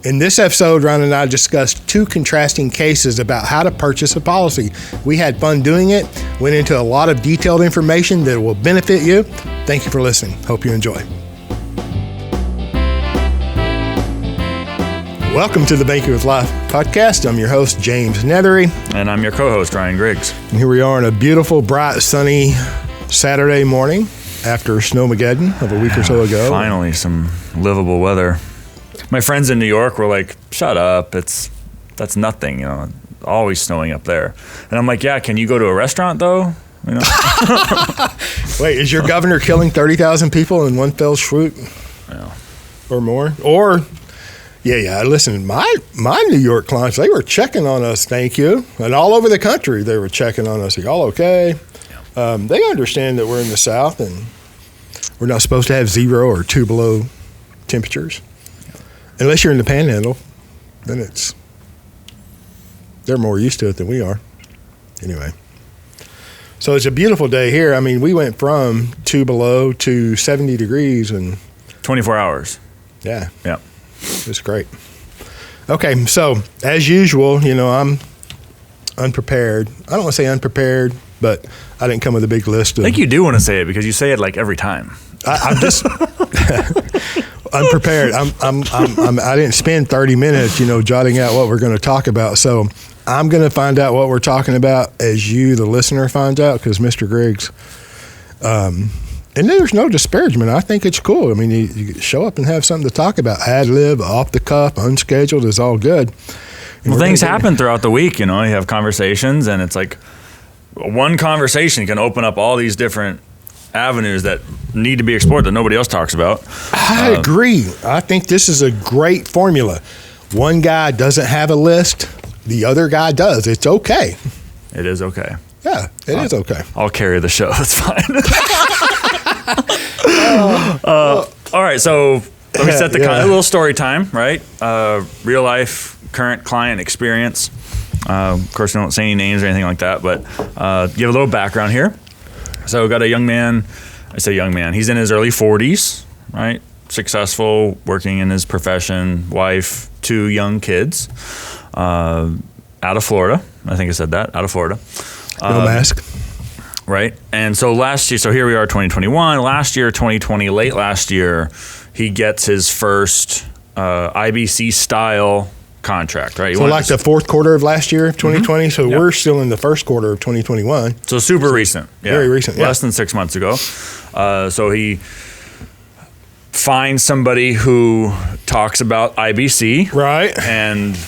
In this episode, Ryan and I discussed two contrasting cases about how to purchase a policy. We had fun doing it, went into a lot of detailed information that will benefit you. Thank you for listening. Hope you enjoy. Welcome to the Banking with Life podcast. I'm your host, James Neathery. And I'm your co-host, Ryan Griggs. And here we are on a beautiful, bright, sunny Saturday morning after Snowmageddon of a week or so ago. Finally, some livable weather. My friends in New York were like, shut up, that's nothing, always snowing up there. And I'm like, yeah, can you go to a restaurant though? Wait, is your governor killing 30,000 people in one fell swoop? Yeah. Or more? Or, yeah, listen, my New York clients, they were checking on us, thank you. And all over the country, they were checking on us. Y'all okay? Yeah. They understand that we're in the South and we're not supposed to have 0 or 2 below temperatures. Unless you're in the Panhandle, then they're more used to it than we are. Anyway, so it's a beautiful day here. I mean, we went from 2 below to 70 degrees in 24 hours. Yeah. Yeah. It's great. Okay, so as usual, I'm unprepared. I don't want to say unprepared, but I didn't come with a big list of... I think you do want to say it because you say it like every time. I'm just... unprepared. I didn't spend 30 minutes, jotting out what we're going to talk about. So I'm going to find out what we're talking about as you, the listener, finds out, because Mr. Griggs, and there's no disparagement. I think it's cool. I mean, you show up and have something to talk about. Ad lib, off the cuff, unscheduled is all good. Well, things happen throughout the week. You have conversations, and it's like one conversation can open up all these different avenues that need to be explored that nobody else talks about. I agree. I think this is a great formula. One guy doesn't have a list, the other guy does. It's okay. It is okay. Yeah, it is okay. I'll carry the show. That's fine. All right, so let me set the a little story time, right? Real life, current client experience. Of course, we don't say any names or anything like that, but give a little background here. So got a young man, I say young man, he's in his early 40s, right? Successful, working in his profession, wife, 2 young kids, out of Florida. I think I said that, out of Florida. No mask. Right. And so last year, so here we are, 2021. Last year, 2020, late last year, he gets his first IBC style contract, right? So like the fourth quarter of last year, 2020. So we're still in the first quarter of 2021. So super recent. Yeah. Very recent. Yeah. Less than 6 months ago. So he finds somebody who talks about IBC. Right. And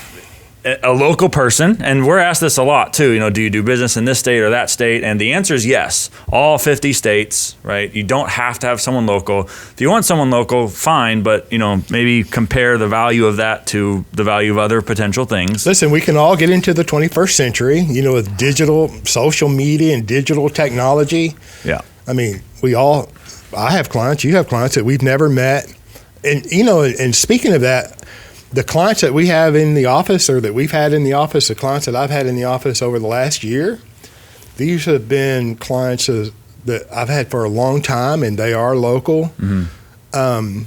a local person. And we're asked this a lot too. Do you do business in this state or that state? And the answer is yes. All 50 states, right? You don't have to have someone local. If you want someone local, fine. But, maybe compare the value of that to the value of other potential things. Listen, we can all get into the 21st century, with digital, social media and digital technology. Yeah. I mean, I have clients, you have clients that we've never met. And, and speaking of that, the clients that we have in the office or that we've had in the office, the clients that I've had in the office over the last year, these have been clients that I've had for a long time, and they are local. Mm-hmm.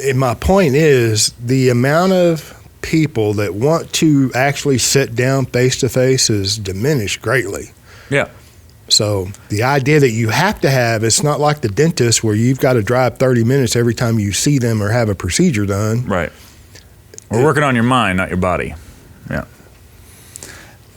And my point is the amount of people that want to actually sit down face-to-face is diminished greatly. Yeah. So the idea that you have to have, it's not like the dentist where you've got to drive 30 minutes every time you see them or have a procedure done. Right. We're working on your mind, not your body. Yeah.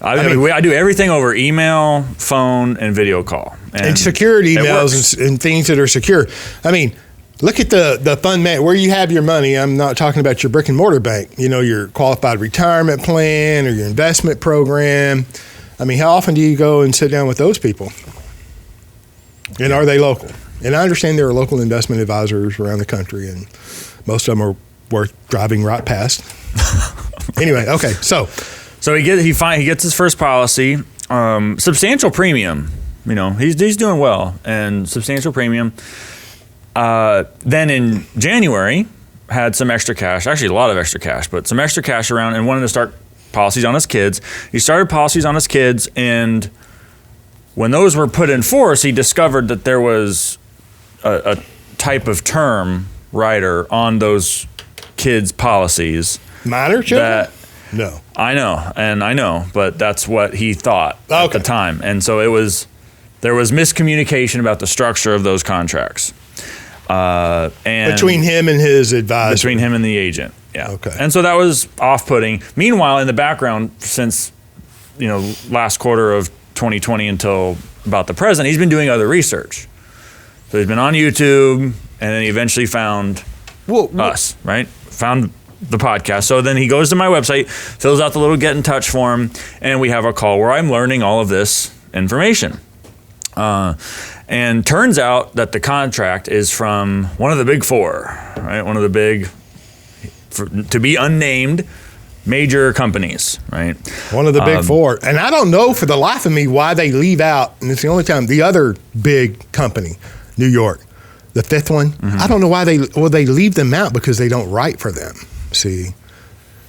I do everything over email, phone, and video call. And secured emails and things that are secure. I mean, look at the fund man where you have your money. I'm not talking about your brick and mortar bank. Your qualified retirement plan or your investment program. I mean, how often do you go and sit down with those people? And are they local? And I understand there are local investment advisors around the country, and most of them are worth driving right past. Anyway, okay, so he gets his first policy, substantial premium. He's doing well, and substantial premium. Then in January, had some extra cash, actually a lot of extra cash, but some extra cash around, and wanted to start policies on his kids. He started policies on his kids, and when those were put in force, he discovered that there was a type of term rider on those kids' policies. Minor children? No. I know, but that's what he thought at the time. And so there was miscommunication about the structure of those contracts. And between him and his advisor. Between him and the agent, yeah. Okay. And so that was off-putting. Meanwhile, in the background, since last quarter of 2020 until about the present, he's been doing other research. So he's been on YouTube, and then he eventually found us, right? Found the podcast. So then he goes to my website, fills out the little get in touch form, and we have a call where I'm learning all of this information. And turns out that the contract is from one of the big four, right? One of the big, to be unnamed, major companies, right? One of the big four. And I don't know for the life of me why they leave out, and it's the only time, the other big company, New York, the fifth one. I don't know why they leave them out, because they don't write for them. See,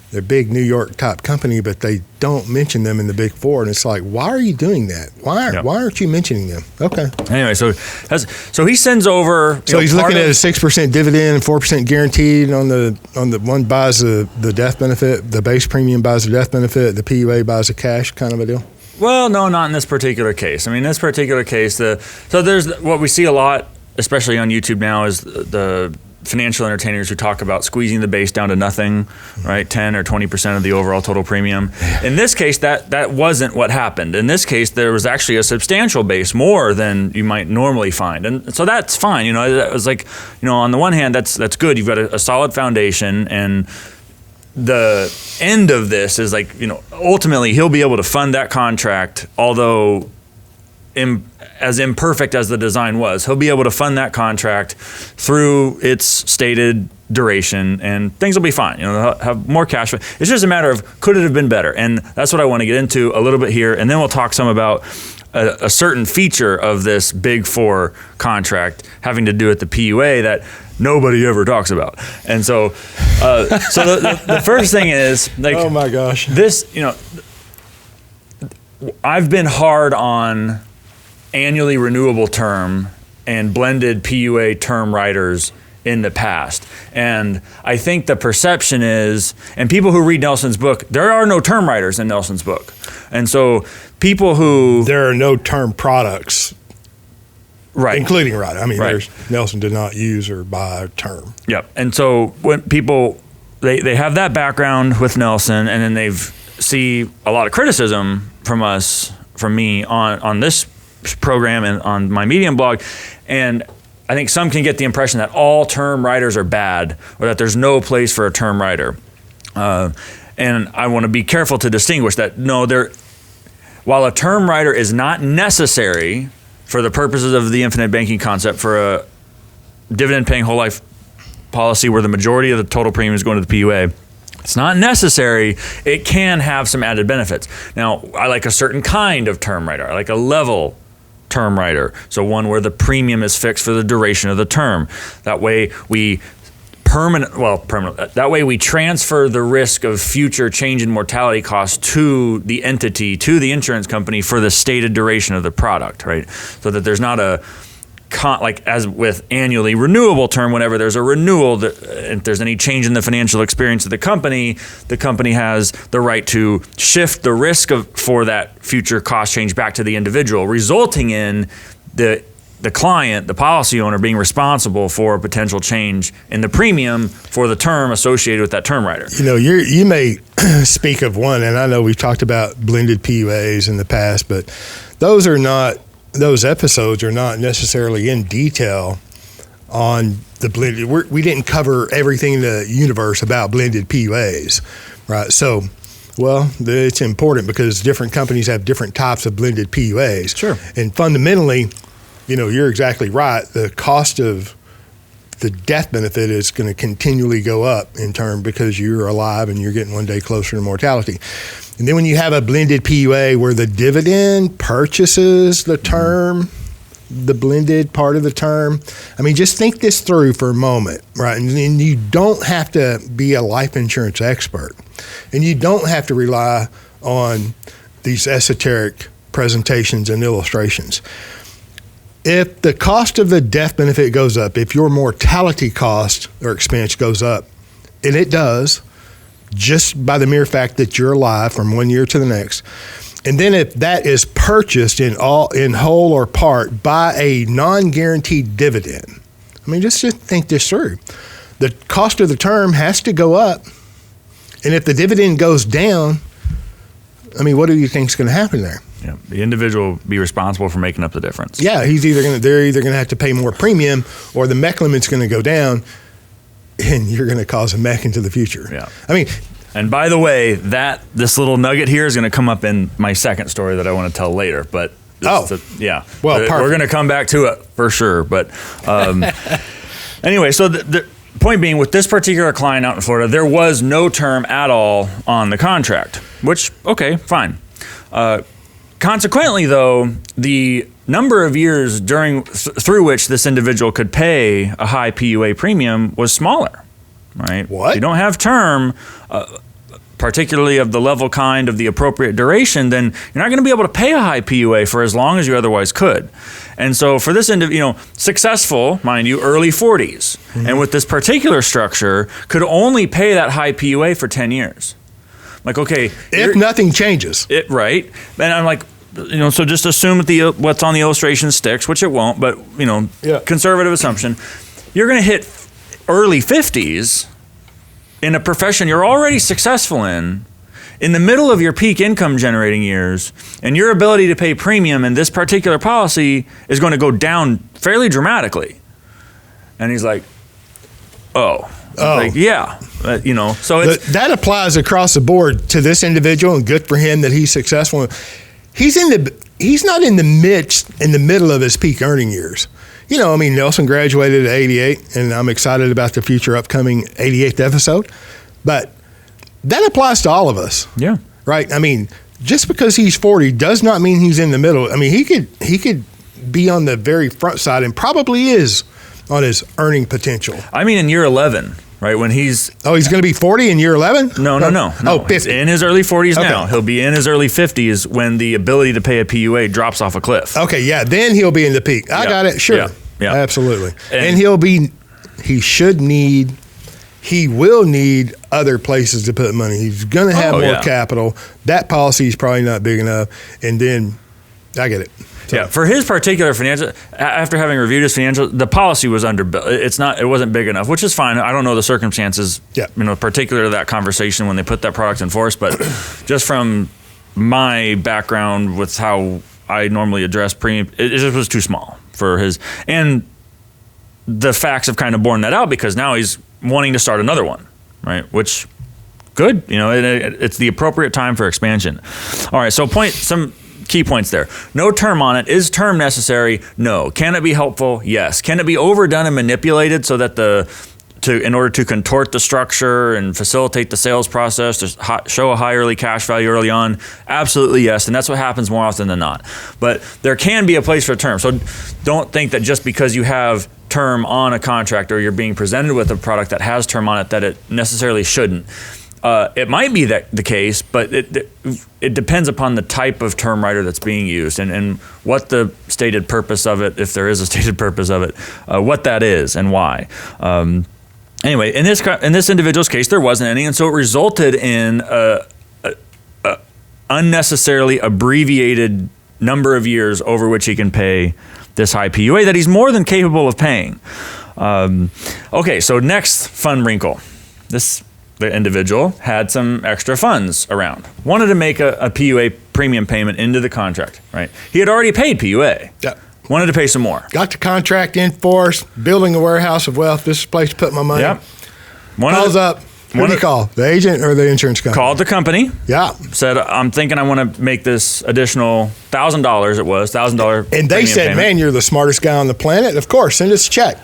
they're big New York type company, but they don't mention them in the big four. And it's like, why are you doing that? Why aren't you mentioning them? Okay. Anyway, so he sends over. So he's looking at a 6% dividend and 4% guaranteed on the one buys the death benefit, the base premium buys the death benefit, the PUA buys the cash kind of a deal. Well, no, not in this particular case. I mean, this particular case, so there's what we see a lot, especially on YouTube now, is the financial entertainers who talk about squeezing the base down to nothing, right? 10 or 20% of the overall total premium. In this case, that wasn't what happened. In this case, there was actually a substantial base, more than you might normally find. And so that's fine. It was like, on the one hand, that's good. You've got a solid foundation, and the end of this is like, ultimately he'll be able to fund that contract, although as imperfect as the design was, he'll be able to fund that contract through its stated duration, and things will be fine. They'll have more cash. It's just a matter of, could it have been better? And that's what I want to get into a little bit here, and then we'll talk some about a certain feature of this Big Four contract having to do with the PUA that nobody ever talks about. And so, the first thing is, like, oh my gosh, this, I've been hard on annually renewable term and blended PUA term riders in the past. And I think the perception is, and people who read Nelson's book, there are no term riders in Nelson's book. And so people who... There are no term products. Right. Including rider. I mean, Nelson did not use or buy a term. Yep. And so when people, they have that background with Nelson, and then they see a lot of criticism from me on this program and on my Medium blog, and I think some can get the impression that all term riders are bad, or that there's no place for a term rider. And I want to be careful to distinguish that while a term rider is not necessary for the purposes of the infinite banking concept for a dividend paying whole life policy where the majority of the total premium is going to the PUA, it's not necessary. It can have some added benefits. Now, I like a certain kind of term rider. I like a level term rider. So one where the premium is fixed for the duration of the term. That way we that way we transfer the risk of future change in mortality costs to the entity, to the insurance company, for the stated duration of the product, right? So that there's not like as with annually renewable term, whenever there's a renewal, if there's any change in the financial experience of the company has the right to shift the risk for that future cost change back to the individual, resulting in the client, the policy owner, being responsible for a potential change in the premium for the term associated with that term rider. You may speak of one, and I know we've talked about blended PUAs in the past, but those episodes are not necessarily in detail on the blended. We didn't cover everything in the universe about blended PUAs, right? So, it's important because different companies have different types of blended PUAs. Sure. And fundamentally, you're exactly right. The cost of the death benefit is going to continually go up in term because you're alive and you're getting one day closer to mortality. And then when you have a blended PUA where the dividend purchases the term, the blended part of the term, I mean, just think this through for a moment, right? And you don't have to be a life insurance expert, and you don't have to rely on these esoteric presentations and illustrations. If the cost of the death benefit goes up, if your mortality cost or expense goes up, and it does, just by the mere fact that you're alive from 1 year to the next. And then if that is purchased in whole or part by a non-guaranteed dividend, I mean, just think this through. The cost of the term has to go up. And if the dividend goes down, I mean, what do you think is going to happen there? Yeah, the individual will be responsible for making up the difference. Yeah, they're either going to have to pay more premium, or the MEC limit's going to go down, and you're going to cause a MEC into the future. Yeah. I mean, and by the way, this little nugget here is going to come up in my second story that I want to tell later. But yeah, well, we're going to come back to it for sure. But anyway, so the point being, with this particular client out in Florida, there was no term at all on the contract. Which, okay, fine. Consequently, though, the number of years through which this individual could pay a high PUA premium was smaller. Right? What? If you don't have term, particularly of the level kind of the appropriate duration, then you're not going to be able to pay a high PUA for as long as you otherwise could. And so for this successful, mind you, early 40s, and with this particular structure, could only pay that high PUA for 10 years. Like, okay, if nothing changes, right? And I'm like, so just assume that what's on the illustration sticks, which it won't, but conservative assumption, you're going to hit early 50s in a profession you're already successful in the middle of your peak income generating years, and your ability to pay premium in this particular policy is going to go down fairly dramatically. And he's like, like, yeah, so that applies across the board to this individual, and good for him that he's successful. He's not in the middle of his peak earning years. Nelson graduated at 88, and I'm excited about the future upcoming 88th episode. But that applies to all of us. Yeah. Right? I mean, just because he's 40 does not mean he's in the middle. I mean, he could be on the very front side, and probably is on his earning potential. I mean, in year 11, right, when he's going to be 40 in year 11? No. Oh, 50. He's in his early 40s now. Okay. He'll be in his early 50s when the ability to pay a PUA drops off a cliff. Okay, yeah, then he'll be in the peak. I got it, sure. Yeah. Absolutely. And he will need other places to put money. He's going to have more capital. That policy is probably not big enough. And then, I get it. So. Yeah, for his particular financial, after having reviewed his financial, the policy was underbuilt. It wasn't big enough, which is fine. I don't know the circumstances, particular to that conversation when they put that product in force, but just from my background with how I normally address premium, it just was too small for his, and the facts have kind of borne that out, because now he's wanting to start another one, right? Which, good, it's the appropriate time for expansion. All right, so some key points there. No term on it. Is term necessary? No. Can it be helpful? Yes. Can it be overdone and manipulated so that in order to contort the structure and facilitate the sales process to show a high early cash value early on? Absolutely yes, and that's what happens more often than not. But there can be a place for term. So don't think that just because you have term on a contract, or you're being presented with a product that has term on it, that it necessarily shouldn't. It might be the case, but it depends upon the type of term rider that's being used and what the stated purpose of it, if there is a stated purpose of it, what that is and why. Anyway, in this individual's case, there wasn't any, and so it resulted in a unnecessarily abbreviated number of years over which he can pay this high PUA that he's more than capable of paying. Okay, so next fun wrinkle. The individual had some extra funds around, wanted to make a PUA premium payment into the contract, right? He had already paid PUA. Yeah. Wanted to pay some more. Got the contract in force, building a warehouse of wealth. This is a place to put my money. Yep. Calls up. Who do you call? The agent or the insurance company? Called the company. Yeah. Said, I'm thinking I want to make this additional $1,000, it was, $1,000 And they said, payment. Man, you're the smartest guy on the planet. Of course, send us a check.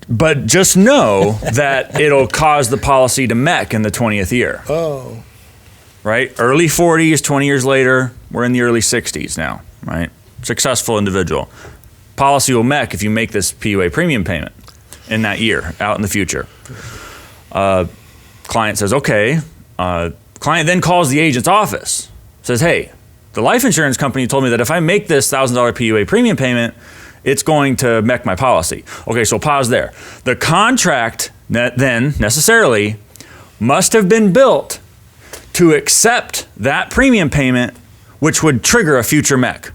But just know that it'll cause the policy to MEC in the 20th year. Oh. Right? Early 40s, 20 years later, we're in the early 60s now, right? Successful individual. Policy will MEC if you make this PUA premium payment in that year, out in the future. Client says, okay. Client then calls the agent's office. Says, hey, the life insurance company told me that if I make this $1,000 PUA premium payment, it's going to mech my policy. Okay, so pause there. The contract then necessarily must have been built to accept that premium payment, which would trigger a future mech.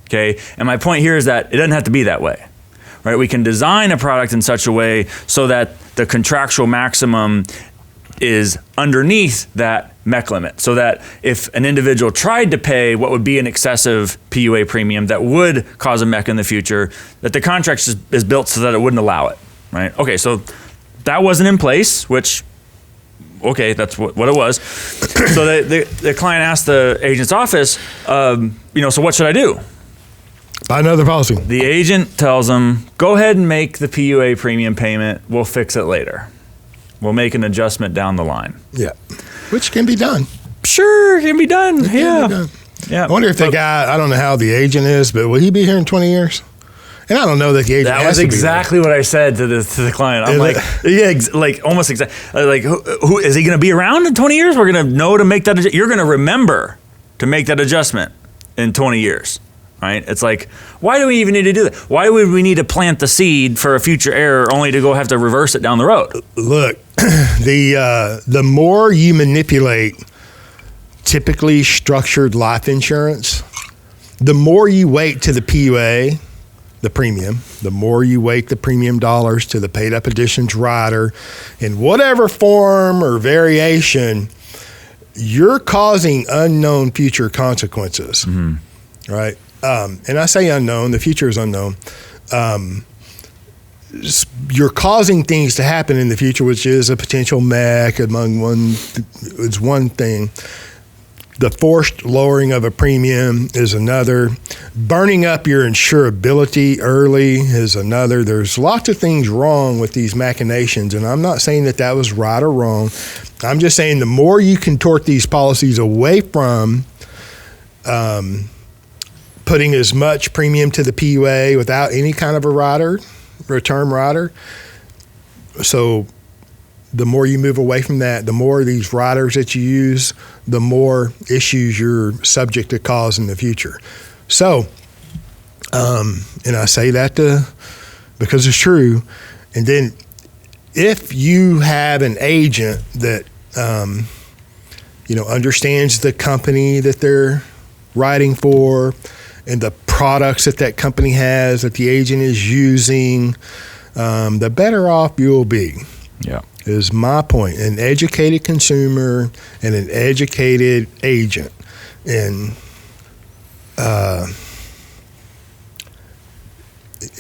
Okay, and my point here is that it doesn't have to be that way, right? We can design a product in such a way so that the contractual maximum is underneath that mech limit, so that if an individual tried to pay what would be an excessive PUA premium that would cause a mech in the future, that the contract is built so that it wouldn't allow it, right? Okay, so that wasn't in place, which, okay, that's what it was. So the client asked the agent's office, so what should I do? Buy another policy. The agent tells them, go ahead and make the PUA premium payment. We'll fix it later. We'll make an adjustment down the line. Yeah, which can be done. Sure, it can be done. Yeah. I wonder if the guy, I don't know how the agent is, but will he be here in 20 years? And I don't know that the agent That was exactly what I said to the client. I'm like, almost exactly. Like, who is he going to be around in 20 years? We're going to know to make that. You're going to remember to make that adjustment in 20 years. Right? It's like, why do we even need to do that? Why would we need to plant the seed for a future error only to go have to reverse it down the road? Look, the more you manipulate typically structured life insurance, the more you weight to the PUA, the premium, the more you weight the premium dollars to the paid up additions rider in whatever form or variation, you're causing unknown future consequences. Mm-hmm. Right? And I say unknown, the future is unknown. You're causing things to happen in the future, which is a potential mech is one thing. The forced lowering of a premium is another. Burning up your insurability early is another. There's lots of things wrong with these machinations, and I'm not saying that was right or wrong. I'm just saying the more you contort these policies away from putting as much premium to the PUA without any kind of a rider, or a term rider. So the more you move away from that, the more these riders that you use, the more issues you're subject to cause in the future. So, and I say that because it's true. And then if you have an agent that, understands the company that they're writing for, and the products that company has that the agent is using, the better off you'll be. Yeah, is my point. An educated consumer and an educated agent. And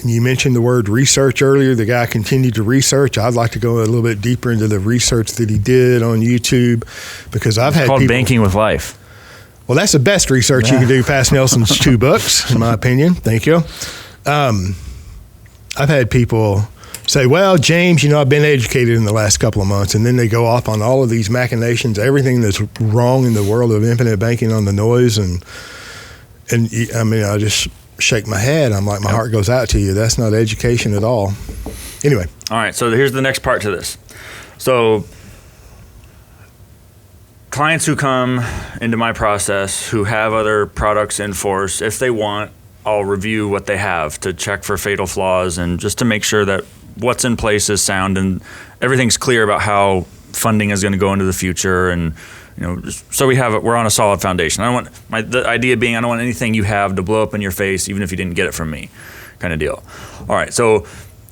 you mentioned the word research earlier. The guy continued to research. I'd like to go a little bit deeper into the research that he did on YouTube, because I've had people. Banking with Life. Well, that's the best research you can do past Nelson's 2 books, in my opinion. Thank you. I've had people say, well, James, I've been educated in the last couple of months, and then they go off on all of these machinations, everything that's wrong in the world of infinite banking on the noise. And I mean, I just shake my head. I'm like, my heart goes out to you. That's not education at all. Anyway. All right. So here's the next part to this. So clients who come into my process who have other products in force, if they want, I'll review what they have to check for fatal flaws and just to make sure that what's in place is sound and everything's clear about how funding is going to go into the future, and so we're on a solid foundation. I don't want the idea being I don't want anything you have to blow up in your face, even if you didn't get it from me, kind of deal. All right, so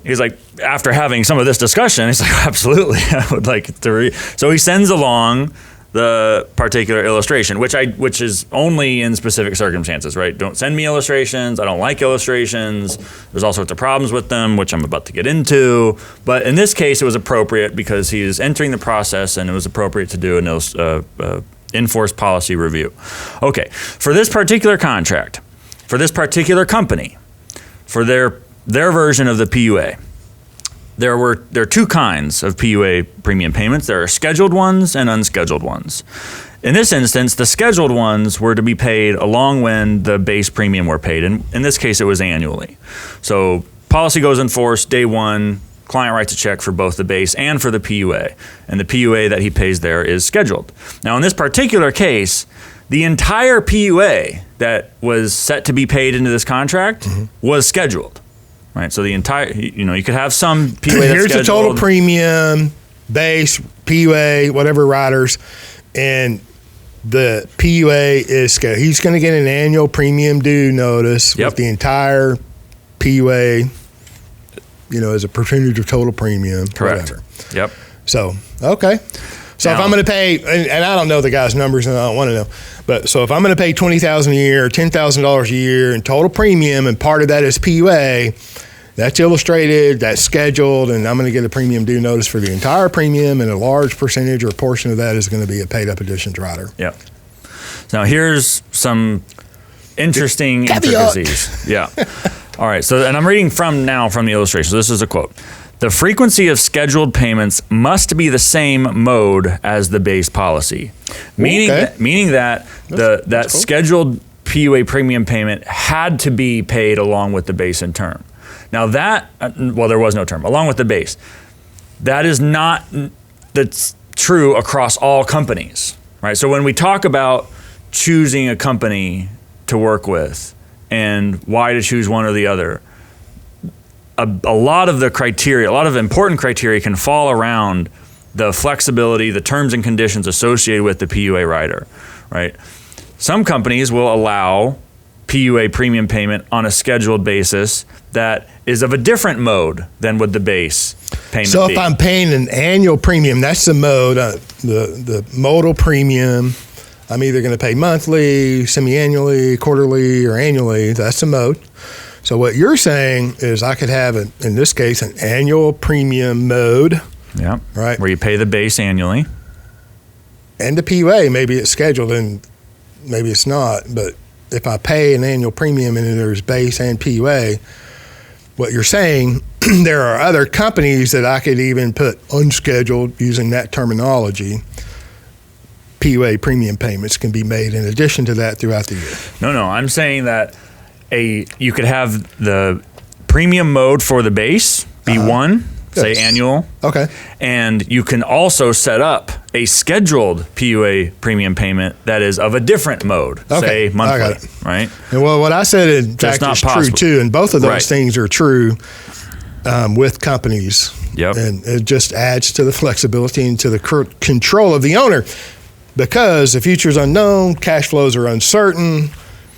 he's like, after having some of this discussion, he's like, absolutely, I would like to. So he sends along the particular illustration, which is only in specific circumstances, right? Don't send me illustrations. I don't like illustrations. There's all sorts of problems with them, which I'm about to get into. But in this case, it was appropriate because he's entering the process, and it was appropriate to do an in-force policy review. Okay, for this particular contract, for this particular company, for their version of the PUA, there are 2 kinds of PUA premium payments. There are scheduled ones and unscheduled ones. In this instance, the scheduled ones were to be paid along when the base premium were paid. And in this case, it was annually. So policy goes in force day 1, client writes a check for both the base and for the PUA. And the PUA that he pays there is scheduled. Now, in this particular case, the entire PUA that was set to be paid into this contract was scheduled, right? So the entire, you could have some PUA that's Here's scheduled. the total premium, base, PUA, whatever riders, and the PUA is scheduled. He's going to get an annual premium due notice with the entire PUA, as a percentage of total premium. Correct. Whatever. Yep. So, okay. So Now, if I'm going to pay, and I don't know the guy's numbers and I don't want to know, but so if I'm going to pay $20,000 a year, $10,000 a year in total premium, and part of that is PUA, that's illustrated, that's scheduled, and I'm going to get a premium due notice for the entire premium, and a large percentage or portion of that is going to be a paid up additions rider. Yep. Now here's some interesting Caveat. intricacies. Yeah. All right. So, and I'm reading from the illustration. So this is a quote. The frequency of scheduled payments must be the same mode as the base policy, meaning that that cool. Scheduled PUA premium payment had to be paid along with the base and term. Now there was no term, along with the base. That's true across all companies, right? So when we talk about choosing a company to work with and why to choose one or the other, a lot of the criteria, a lot of important criteria can fall around the flexibility, the terms and conditions associated with the PUA rider, right? Some companies will allow PUA premium payment on a scheduled basis that is of a different mode than would the base payment So be. if I'm paying an annual premium, that's the mode, the modal premium. I'm either going to pay monthly, semi-annually, quarterly, or annually. That's the mode. So what you're saying is I could have, in this case, an annual premium mode. Yeah. Right. Where you pay the base annually. And the PUA, maybe it's scheduled and maybe it's not. But if I pay an annual premium and there's base and PUA, what you're saying, there are other companies that I could even put unscheduled using that terminology. PUA premium payments can be made in addition to that throughout the year. No, I'm saying that you could have the premium mode for the base be one, say annual. Okay. And you can also set up a scheduled PUA premium payment that is of a different mode, say monthly, I got it. right? And well, what I said in fact is true too, and both of those things are true with companies. Yep. And it just adds to the flexibility and to the control of the owner, because the future is unknown, cash flows are uncertain.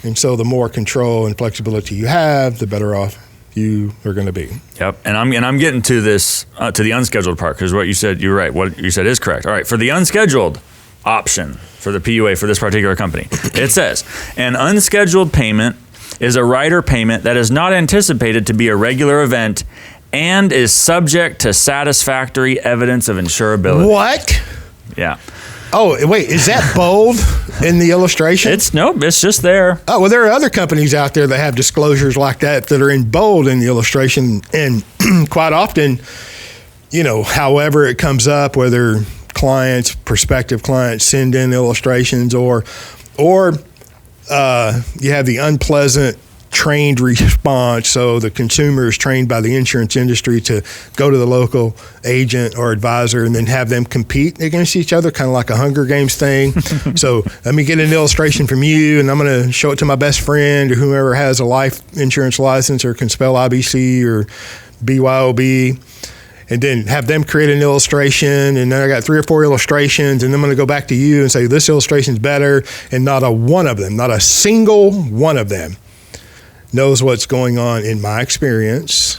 And so the more control and flexibility you have, the better off you are going to be. Yep. And I'm getting to this, to the unscheduled part, because what you said, you're right. What you said is correct. All right. For the unscheduled option for the PUA for this particular company, it says an unscheduled payment is a rider payment that is not anticipated to be a regular event and is subject to satisfactory evidence of insurability. What? Yeah. Oh, wait, is that bold in the illustration? It's just there. Oh, well, there are other companies out there that have disclosures like that are in bold in the illustration. And quite often, however it comes up, whether prospective clients send in illustrations or you have the unpleasant trained response. So the consumer is trained by the insurance industry to go to the local agent or advisor and then have them compete against each other, kind of like a Hunger Games thing. So let me get an illustration from you and I'm going to show it to my best friend or whoever has a life insurance license or can spell IBC or BYOB, and then have them create an illustration. And then I got 3 or 4 illustrations, and I'm going to go back to you and say, this illustration's better. And not a single one of them knows what's going on, in my experience,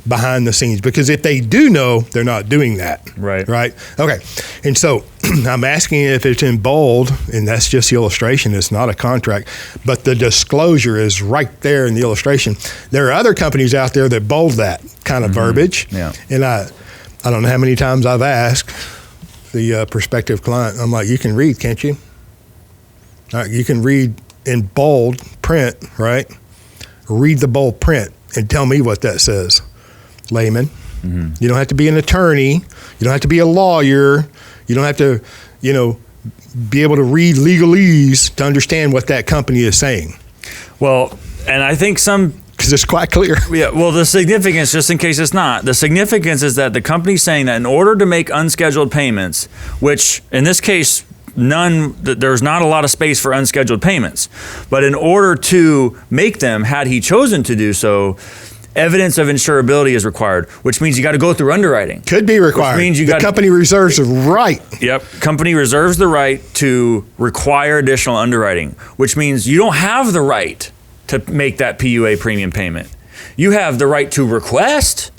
behind the scenes. Because if they do know, they're not doing that. Right. Right? Okay. And so I'm asking if it's in bold, and that's just the illustration. It's not a contract. But the disclosure is right there in the illustration. There are other companies out there that bold that kind of verbiage. Yeah. And I don't know how many times I've asked the prospective client, I'm like, you can read, can't you? All right, you can read in bold print, right? Read the bold print and tell me what that says, layman. Mm-hmm. You don't have to be an attorney. You don't have to be a lawyer. You don't have to, be able to read legalese to understand what that company is saying. Well, and I think because it's quite clear. Yeah, well, the significance, just in case it's not, the significance is that the company's saying that in order to make unscheduled payments, which in this case, there's not a lot of space for unscheduled payments. But in order to make them, had he chosen to do so, evidence of insurability is required, which means you got to go through underwriting. Could be required. Which means the company reserves the right. Yep. Company reserves the right to require additional underwriting, which means you don't have the right to make that PUA premium payment. You have the right to request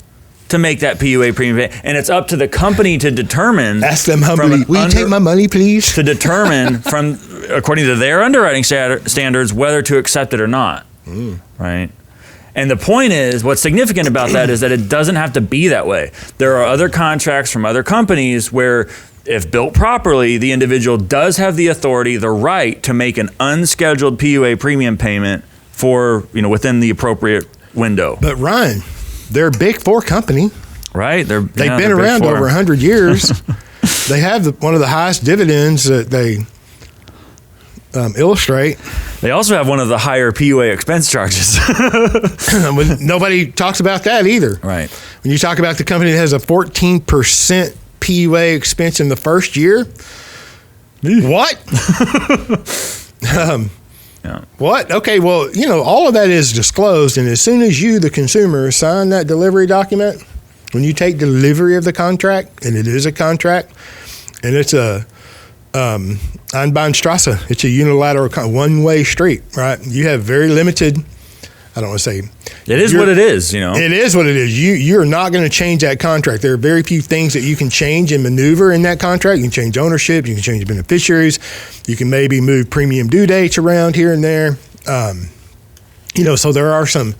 to make that PUA premium payment, and it's up to the company to determine. Ask them humbly, will you take my money, please? To determine from, according to their underwriting standards, whether to accept it or not. Right? And the point is, what's significant about that is that it doesn't have to be that way. There are other contracts from other companies where, if built properly, the individual does have the authority, the right to make an unscheduled PUA premium payment for, within the appropriate window. But Ryan, they're a Big Four company. Right. They've been around over 100 years. They have one of the highest dividends that they illustrate. They also have one of the higher PUA expense charges. Nobody talks about that either. Right. When you talk about the company that has a 14% PUA expense in the first year, what? Yeah. What? Okay, well, all of that is disclosed, and as soon as you, the consumer, sign that delivery document, when you take delivery of the contract, and it is a contract, and it's a Einbahnstrasse, it's a unilateral, one-way street, right? You have very limited, I don't want to say. It is what it is, It is what it is. You're not going to change that contract. There are very few things that you can change and maneuver in that contract. You can change ownership. You can change beneficiaries. You can maybe move premium due dates around here and there. So there are some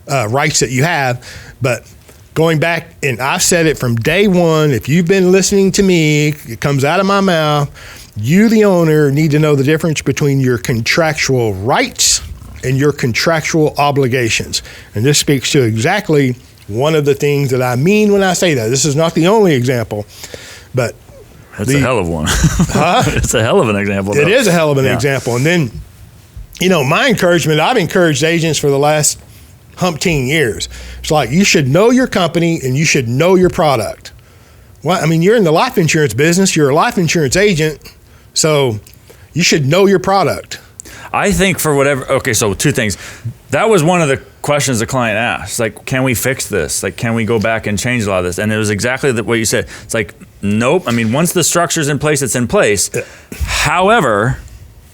rights that you have. But going back, and I've said it from day one, if you've been listening to me, it comes out of my mouth, you, the owner, need to know the difference between your contractual rights and your contractual obligations. And this speaks to exactly one of the things that I mean when I say that. This is not the only example, but that's a hell of one. It's a hell of an example, though. It is a hell of an example. And then, my encouragement, I've encouraged agents for the last umpteen years. It's like, you should know your company and you should know your product. Well, you're in the life insurance business. You're a life insurance agent, so you should know your product. I think so 2 things. That was one of the questions the client asked. Like, can we fix this? Like, can we go back and change a lot of this? And it was exactly what you said. It's like, nope. Once the structure's in place, it's in place. However,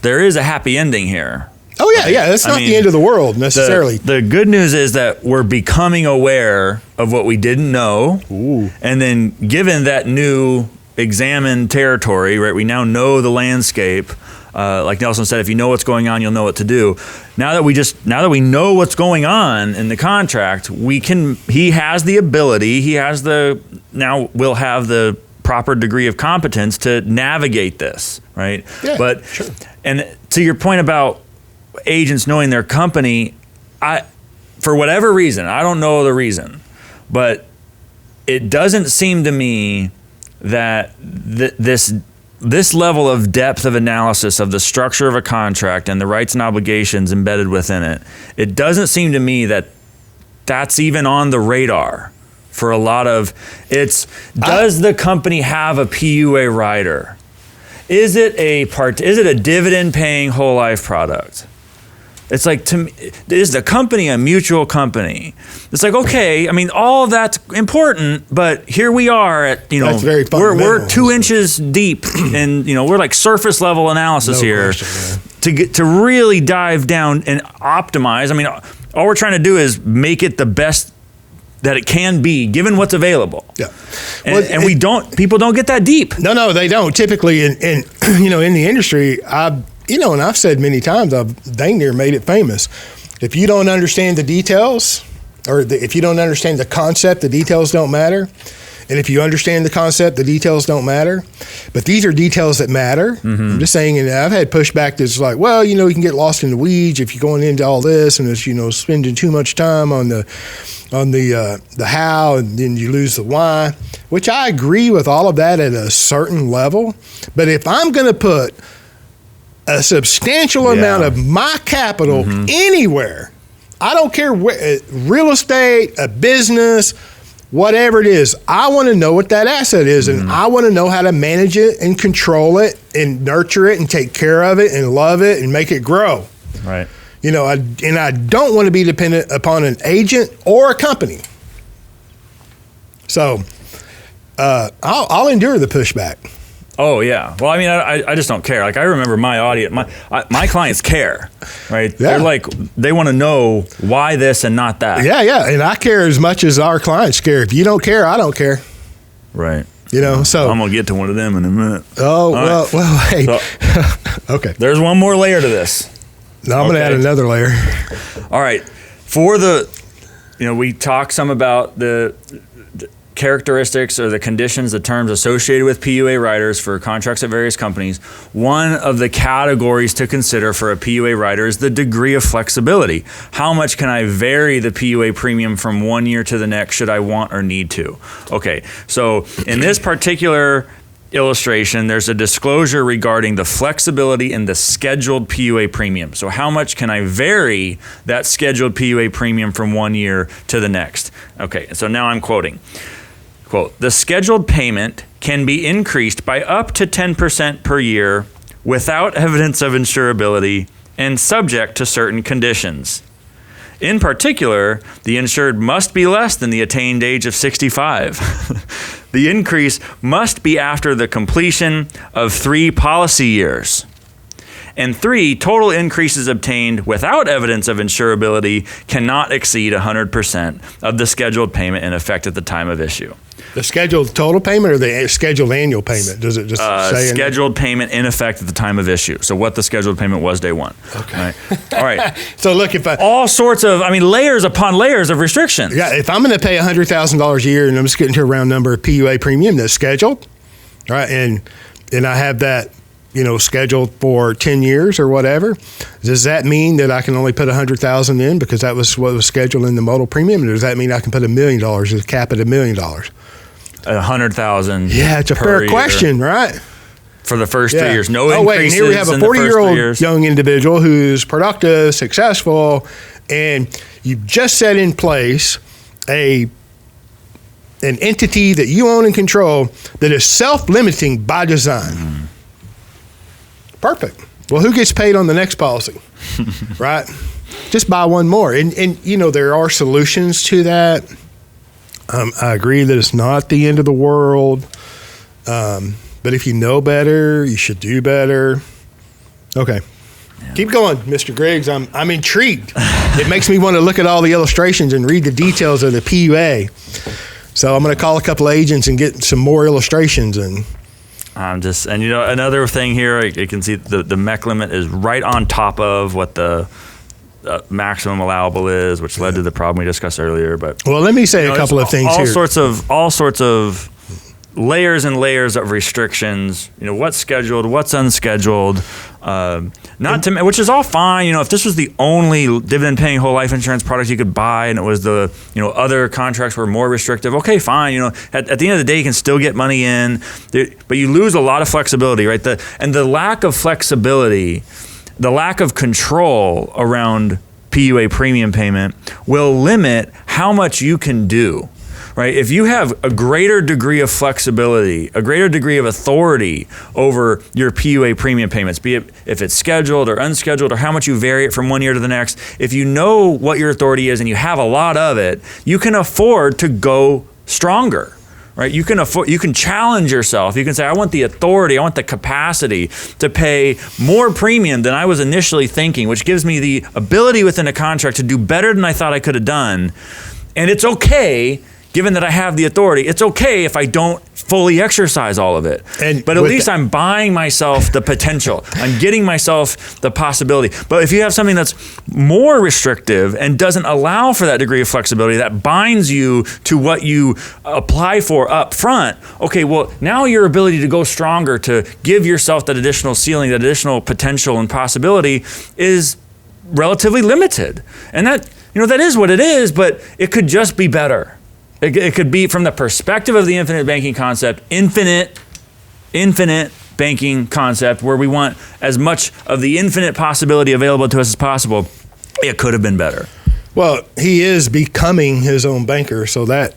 there is a happy ending here. Oh, yeah, yeah. That's not the end of the world, necessarily. The good news is that we're becoming aware of what we didn't know. Ooh. And then given that new examined territory, right, we now know the landscape. Like Nelson said, if you know what's going on, you'll know what to do. Now that we know what's going on in the contract, he has the ability, we'll have the proper degree of competence to navigate this, right? Yeah, but sure. And to your point about agents knowing their company, for whatever reason, I don't know the reason, but it doesn't seem to me that this level of depth of analysis of the structure of a contract and the rights and obligations embedded within it, it doesn't seem to me that that's even on the radar for a lot of does the company have a PUA rider? Is it a dividend paying whole life product? It's like, to me, is the company a mutual company? It's like, okay, all of that's important, but here we are at, that's very fundamental. We're 2 inches deep and, we're like surface level analysis here to really dive down and optimize. All we're trying to do is make it the best that it can be given what's available. Yeah. People don't get that deep. No, they don't. Typically in the industry, and I've said many times, I've dang near made it famous. If you don't understand the details, if you don't understand the concept, the details don't matter. And if you understand the concept, the details don't matter. But these are details that matter. Mm-hmm. I'm just saying, and I've had pushback that's like, well, you can get lost in the weeds if you're going into all this, and it's, spending too much time on the how, and then you lose the why, which I agree with all of that at a certain level. But if I'm going to put a substantial amount of my capital anywhere, I don't care where, real estate, a business, whatever it is, I want to know what that asset is, and I want to know how to manage it and control it and nurture it and take care of it and love it and make it grow. Right. You know, I don't want to be dependent upon an agent or a company. So I'll endure the pushback. Oh yeah. Well, I mean, I just don't care. Like I remember my audience, my clients care, right? Yeah. They're like, they want to know why this and not that. Yeah. And I care as much as our clients care. If you don't care, I don't care. Right. You know, so I'm going to get to one of them in a minute. Oh, well, hey. So, okay. There's one more layer to this. No, I'm going to add another layer. All right. For we talk some about the characteristics or the conditions, the terms associated with PUA writers for contracts at various companies. One of the categories to consider for a PUA writer is the degree of flexibility. How much can I vary the PUA premium from one year to the next should I want or need to? Okay, so in this particular illustration, there's a disclosure regarding the flexibility in the scheduled PUA premium. So how much can I vary that scheduled PUA premium from one year to the next? Okay, so now I'm quoting. Quote, the scheduled payment can be increased by up to 10% per year without evidence of insurability and subject to certain conditions. In particular, the insured must be less than the attained age of 65. The increase must be after the completion of 3 policy years. And 3 total increases obtained without evidence of insurability cannot exceed 100% of the scheduled payment in effect at the time of issue. The scheduled total payment or the scheduled annual payment? Does it just say scheduled payment in effect at the time of issue? So what the scheduled payment was day one. Okay. All right. So look, if all sorts of, layers upon layers of restrictions. Yeah, if I'm going to pay $100,000 a year and I'm just getting to a round number of PUA premium that's scheduled, right, and I have that, scheduled for 10 years or whatever, does that mean that I can only put $100,000 in because that was what was scheduled in the modal premium? Or does that mean I can put $1 million as a cap at $1 million? 100,000. Yeah, it's a fair question, right? For the first 3 years, no increases. Oh wait, and here we have a 40-year-old young individual who's productive, successful, and you've just set in place an entity that you own and control that is self-limiting by design. Mm-hmm. Perfect. Well, who gets paid on the next policy, right? Just buy one more. And there are solutions to that. I agree that it's not the end of the world. But if you know better, you should do better. Okay. Yeah. Keep going, Mr. Griggs. I'm intrigued. It makes me want to look at all the illustrations and read the details of the PUA. So I'm going to call a couple of agents and get some more illustrations. And another thing here, you can see the MEC limit is right on top of what the maximum allowable is, which led to the problem we discussed earlier. But let me say a couple of things here. All sorts of layers and layers of restrictions. What's scheduled, what's unscheduled. Which is all fine. If this was the only dividend-paying whole life insurance product you could buy, and it was the other contracts were more restrictive, okay, fine. At the end of the day, you can still get money in, but you lose a lot of flexibility, right? The lack of flexibility, the lack of control around PUA premium payment will limit how much you can do. Right? If you have a greater degree of flexibility, a greater degree of authority over your PUA premium payments, be it if it's scheduled or unscheduled or how much you vary it from one year to the next, if you know what your authority is and you have a lot of it, you can afford to go stronger. Right? You can challenge yourself. You can say, I want the authority, I want the capacity to pay more premium than I was initially thinking, which gives me the ability within a contract to do better than I thought I could have done. And it's okay, given that I have the authority, it's okay if I don't fully exercise all of it. But at least I'm buying myself the potential. I'm getting myself the possibility. But if you have something that's more restrictive and doesn't allow for that degree of flexibility, that binds you to what you apply for up front, okay, well, now your ability to go stronger, to give yourself that additional ceiling, that additional potential and possibility is relatively limited. And that is what it is, but it could just be better. It could be, from the perspective of the infinite banking concept, infinite banking concept, where we want as much of the infinite possibility available to us as possible. It could have been better. Well, he is becoming his own banker, so that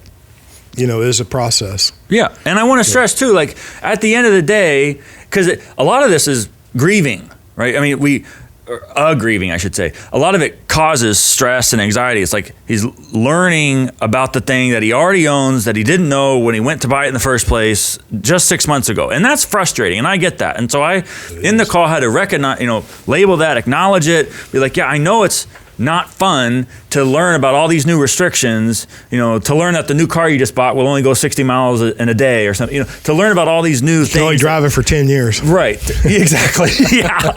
is a process. Yeah. And I want to stress too, like at the end of the day, because a lot of this is grieving, right? I mean, grieving, I should say. A lot of it causes stress and anxiety. It's like he's learning about the thing that he already owns that he didn't know when he went to buy it in the first place just 6 months ago. And that's frustrating. And I get that. And so in the call, had to recognize, label that, acknowledge it, be like, yeah, I know it's not fun to learn about all these new restrictions, to learn that the new car you just bought will only go 60 miles in a day or something, to learn about all these new things. You can only drive it for 10 years. Right. Exactly. Yeah.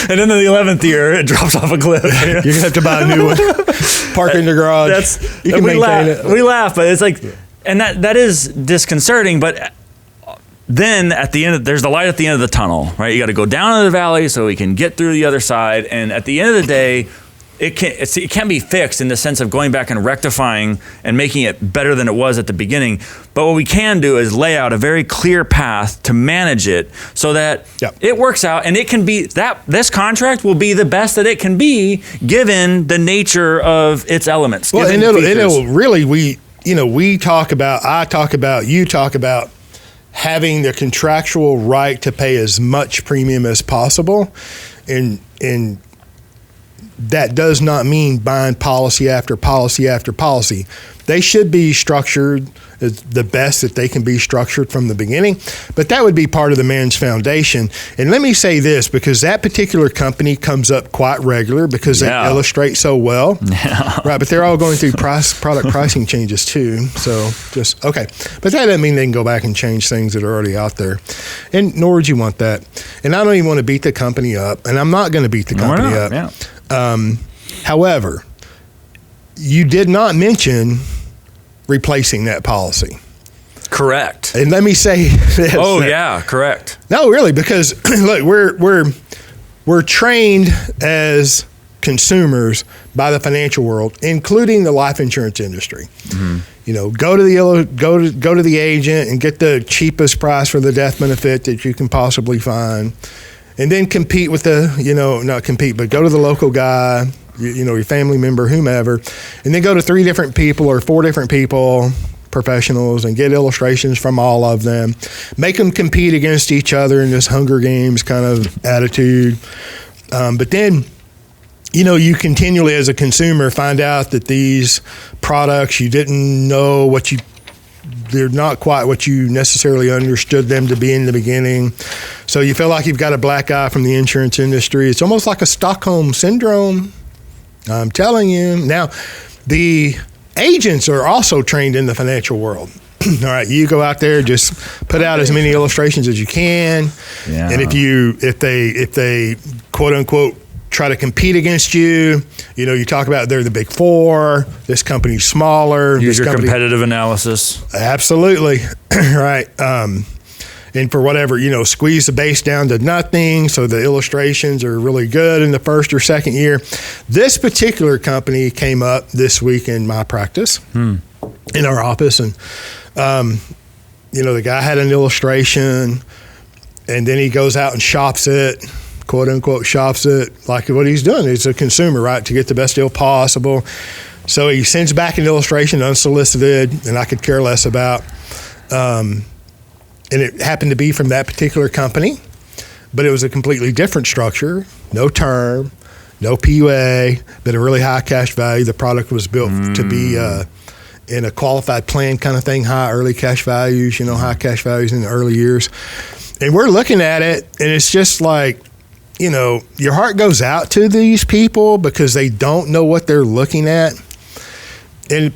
And then in the 11th year, it drops off a cliff. You're going to have to buy a new one. Park in the garage. You can maintain it. We laugh, but it's like, and that is disconcerting, but then at the end, there's the light at the end of the tunnel, right? You got to go down into the valley so we can get through the other side. And at the end of the day, it can be fixed in the sense of going back and rectifying and making it better than it was at the beginning. But what we can do is lay out a very clear path to manage it so that it works out, and it can be that this contract will be the best that it can be given the nature of its elements. Well, and it'll really, you talk about having the contractual right to pay as much premium as possible, and that does not mean buying policy after policy after policy. They should be structured as the best that they can be structured from the beginning, but that would be part of the man's foundation. And let me say this, because that particular company comes up quite regular because they illustrate so well. Yeah. Right, but they're all going through product pricing changes too. So okay. But that doesn't mean they can go back and change things that are already out there. And nor would you want that. And I don't even want to beat the company up, and I'm not going to beat the company up. Yeah. However, you did not mention replacing that policy. Correct. And let me say this. Oh yeah, correct. No, really, because look, we're trained as consumers by the financial world, including the life insurance industry. Mm-hmm. Go to the agent and get the cheapest price for the death benefit that you can possibly find. And then compete with not compete, but go to the local guy, your family member, whomever, and then go to 3 different people or 4 different people, professionals, and get illustrations from all of them. Make them compete against each other in this Hunger Games kind of attitude. But then, you continually as a consumer find out that these products, you didn't know they're not quite what you necessarily understood them to be in the beginning. So you feel like you've got a black eye from the insurance industry. It's almost like a Stockholm syndrome. I'm telling you. Now, the agents are also trained in the financial world. All right, you go out there, just put out as many illustrations as you can. Yeah. And if they quote unquote try to compete against you, you talk about they're the big 4, this company's smaller. Use your competitive analysis. Absolutely. Right. And for whatever, squeeze the base down to nothing so the illustrations are really good in the first or second year. This particular company came up this week in my practice in our office. And, the guy had an illustration, and then he goes out and shops it, quote unquote shops it, like what he's doing. He's a consumer, right, to get the best deal possible. So he sends back an illustration unsolicited, and I could care less about. And it happened to be from that particular company, but it was a completely different structure, no term, no PUA, but a really high cash value. The product was built to be in a qualified plan kind of thing, high early cash values, high cash values in the early years. And we're looking at it, and it's just like, your heart goes out to these people because they don't know what they're looking at. And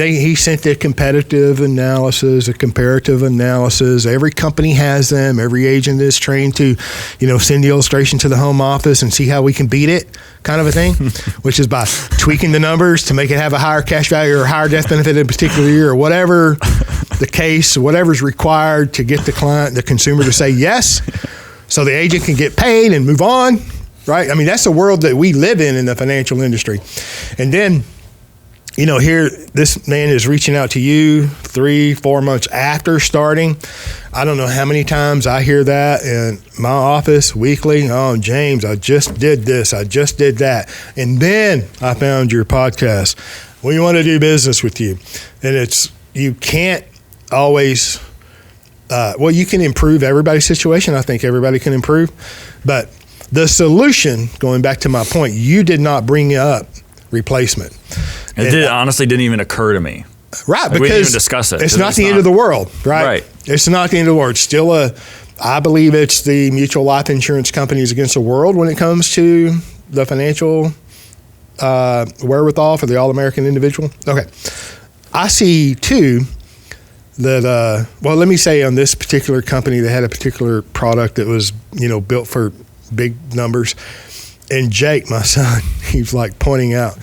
he sent the competitive analysis, a comparative analysis. Every company has them. Every agent is trained to, send the illustration to the home office and see how we can beat it, kind of a thing, which is by tweaking the numbers to make it have a higher cash value or higher death benefit in a particular year, or whatever the case, whatever's required to get the consumer to say yes, so the agent can get paid and move on, right? I mean, that's the world that we live in the financial industry. And then, here, this man is reaching out to you 3-4 months after starting. I don't know how many times I hear that in my office weekly. Oh, James, I just did this. I just did that. And then I found your podcast. We want to do business with you. And it's, you can't always, you can improve everybody's situation. I think everybody can improve. But the solution, going back to my point, you did not bring up replacement. Honestly didn't even occur to me. Right, like, because we didn't even discuss it. It's not the end of the world, right? Right. It's not the end of the world. It's still I believe it's the mutual life insurance companies against the world when it comes to the financial wherewithal for the all-American individual. Okay. I see, too, that, let me say on this particular company, they had a particular product that was, built for big numbers. And Jake, my son, he's like pointing out,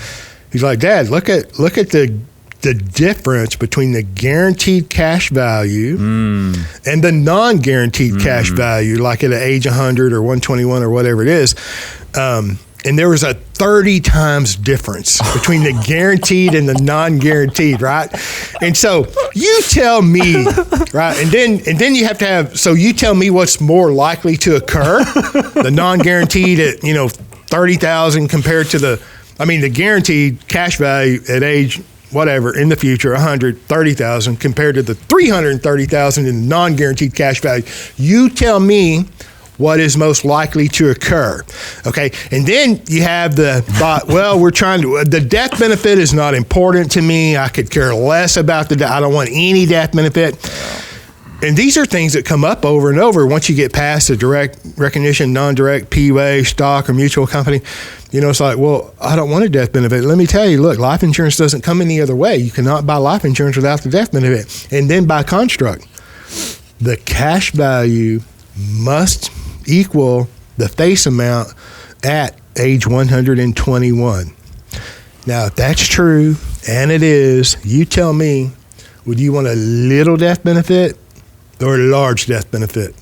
he's like, Dad, look at the difference between the guaranteed cash value and the non-guaranteed cash value, like at age 100 or 121 or whatever it is. And there was a 30 times difference between the guaranteed and the non-guaranteed, right? And so you tell me, right? And then you have to have, so you tell me what's more likely to occur, the non-guaranteed at, 30,000 compared to the guaranteed cash value at age whatever in the future, 130,000 compared to the 330,000 in the non-guaranteed cash value. You tell me what is most likely to occur. Okay. And then you have the thought, the death benefit is not important to me. I could care less about I don't want any death benefit. And these are things that come up over and over once you get past the direct recognition, non-direct, PUA, stock, or mutual company. It's like, I don't want a death benefit. Let me tell you, look, life insurance doesn't come any other way. You cannot buy life insurance without the death benefit. And then by construct, the cash value must equal the face amount at age 121. Now, if that's true, and it is, you tell me, would you want a little death benefit or a large death benefit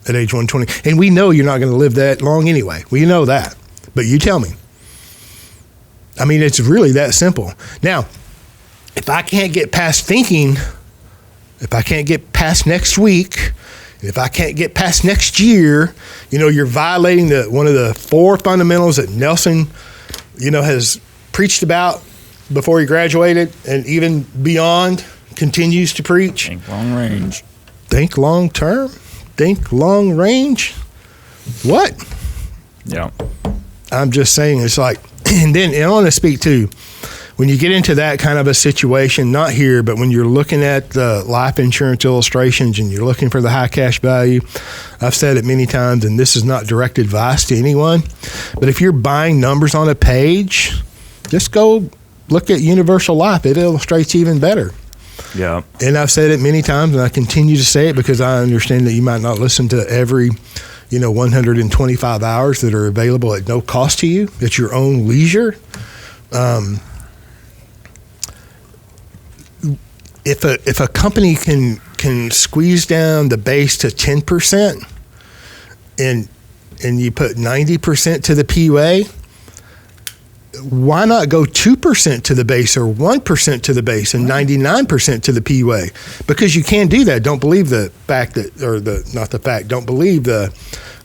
at age 120? And we know you're not going to live that long anyway. We know that. But you tell me. It's really that simple. Now, if I can't get past thinking, if I can't get past next week, if I can't get past next year, you're violating one of the 4 fundamentals that Nelson, has preached about before he graduated and even beyond continues to preach. Think long range. Think long term. Think long range. What? Yeah. I'm just saying, it's like, and then I want to speak to, when you get into that kind of a situation, not here, but when you're looking at the life insurance illustrations and you're looking for the high cash value, I've said it many times, and this is not direct advice to anyone, but if you're buying numbers on a page, just go look at Universal Life. It illustrates even better. Yeah. And I've said it many times, and I continue to say it because I understand that you might not listen to every 125 hours that are available at no cost to you at your own leisure. If a company can squeeze down the base to 10% and you put 90% to the PUA, why not go 2% to the base or 1% to the base and 99% to the PUA? Because you can do that. Don't believe the fact that, or not the fact, don't believe the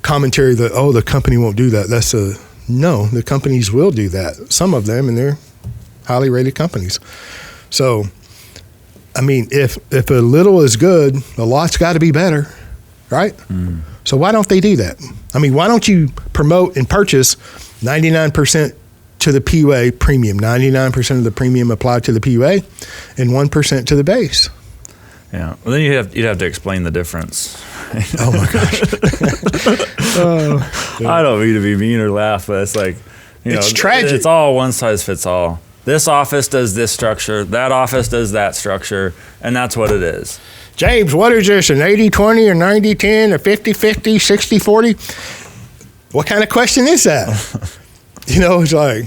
commentary that, the company won't do that. No, the companies will do that. Some of them, and they're highly rated companies. So, if a little is good, a lot's got to be better, right? So why don't they do that? Why don't you promote and purchase 99% to the PUA premium, 99% of the premium applied to the PUA, and 1% to the base? Yeah. Well, then you'd have to explain the difference. Oh my gosh. I don't mean to be mean or laugh, but it's like, it's tragic. It's all one size fits all. This office does this structure, that office does that structure, and that's what it is. James, what is this, an 80-20 or 90-10 or 50-50, 60-40? What kind of question is that? It's like,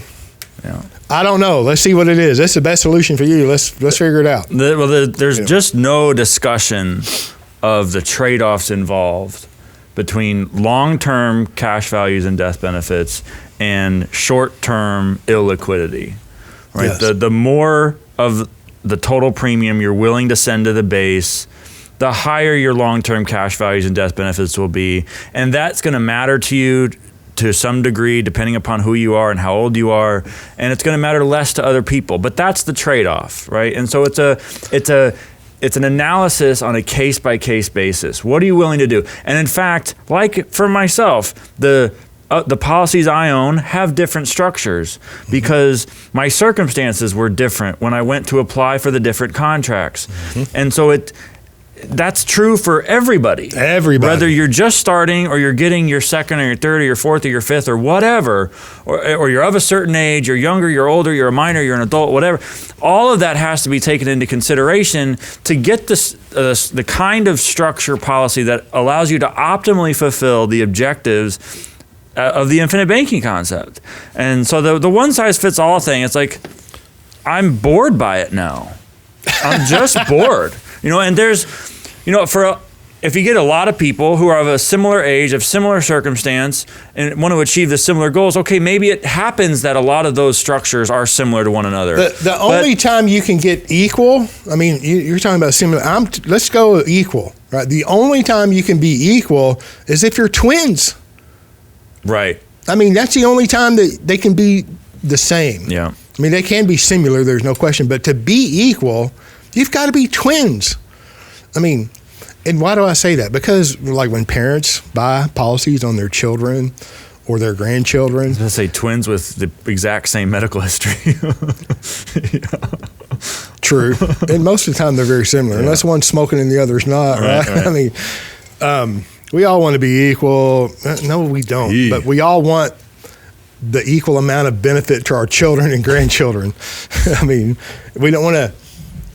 I don't know. Let's see what it is. That's the best solution for you. Let's figure it out. There's just no discussion of the trade-offs involved between long-term cash values and death benefits and short-term illiquidity. Right? Yes. The more of the total premium you're willing to send to the base, the higher your long-term cash values and death benefits will be. And that's going to matter to you to some degree, depending upon who you are and how old you are. And it's going to matter less to other people. But that's the trade-off, right? And so it's a it's an analysis on a case-by-case basis. What are you willing to do? And in fact, like for myself, the policies I own have different structures because my circumstances were different when I went to apply for the different contracts. And so that's true for everybody. Whether you're just starting or you're getting your second or your third or your fourth or your fifth or whatever, or you're of a certain age, you're younger, you're older, you're a minor, you're an adult, whatever. All of that has to be taken into consideration to get the kind of structure policy that allows you to optimally fulfill the objectives of the infinite banking concept. And so the one size fits all thing, it's like, I'm bored by it now. I'm just bored. And there's, if you get a lot of people who are of a similar age, of similar circumstance, and want to achieve the similar goals, okay, maybe it happens that a lot of those structures are similar to one another. The only time you can get equal, I mean, you're talking about similar, let's go equal, right? The only time you can be equal is if you're twins. Right. I mean, that's the only time that they can be the same. Yeah. I mean, they can be similar, there's no question, but to be equal, you've got to be twins. I mean, and why do I say that? Because like when parents buy policies on their children or their grandchildren. I was going to say twins with the exact same medical history. True. And most of the time they're very similar, unless one's smoking and the other's not, right? I mean, we all want to be equal. No, we don't. Yeah. But we all want the equal amount of benefit to our children and grandchildren. I mean, we don't want to,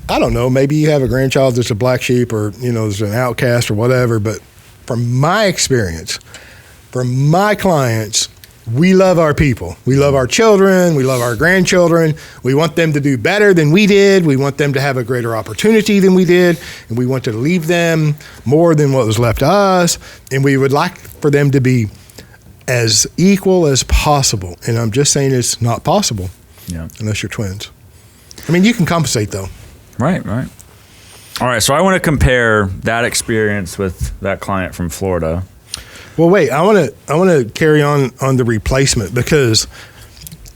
I don't know, maybe you have a grandchild that's a black sheep or, there's an outcast or whatever. But from my experience, from my clients, we love our people. We love our children. We love our grandchildren. We want them to do better than we did. We want them to have a greater opportunity than we did. And we want to leave them more than what was left to us. And we would like for them to be as equal as possible. And I'm just saying it's not possible unless you're twins. I mean, you can compensate, though. Right. All right, so I want to compare that experience with that client from Florida. Well, wait, I want to carry on the replacement because,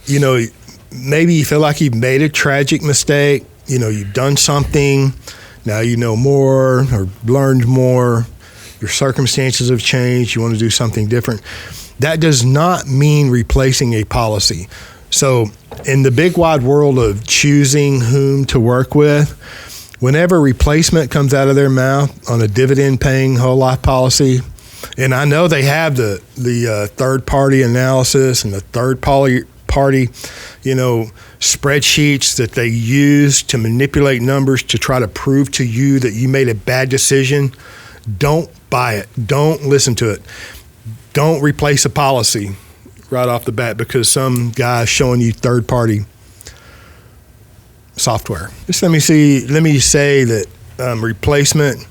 maybe you feel like you've made a tragic mistake. You've done something. Now you know more or learned more. Your circumstances have changed. You want to do something different. That does not mean replacing a policy. So in the big wide world of choosing whom to work with, whenever replacement comes out of their mouth on a dividend-paying whole life policy, and I know they have the third-party analysis and the third-party, spreadsheets that they use to manipulate numbers to try to prove to you that you made a bad decision, don't buy it. Don't listen to it. Don't replace a policy right off the bat because some guy's showing you third-party software. Just let me say that replacement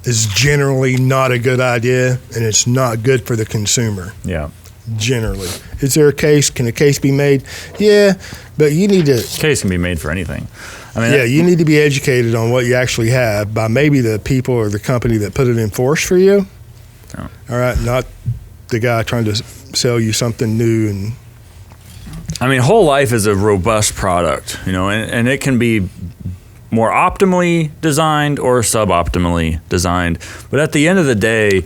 is generally not a good idea, and it's not good for the consumer. Yeah. Generally. Is there a case? Can a case be made? Yeah, but you need to... Case can be made for anything. You need to be educated on what you actually have by maybe the people or the company that put it in force for you. Yeah. All right, not the guy trying to sell you something new. And whole life is a robust product, and it can be more optimally designed or suboptimally designed. But at the end of the day,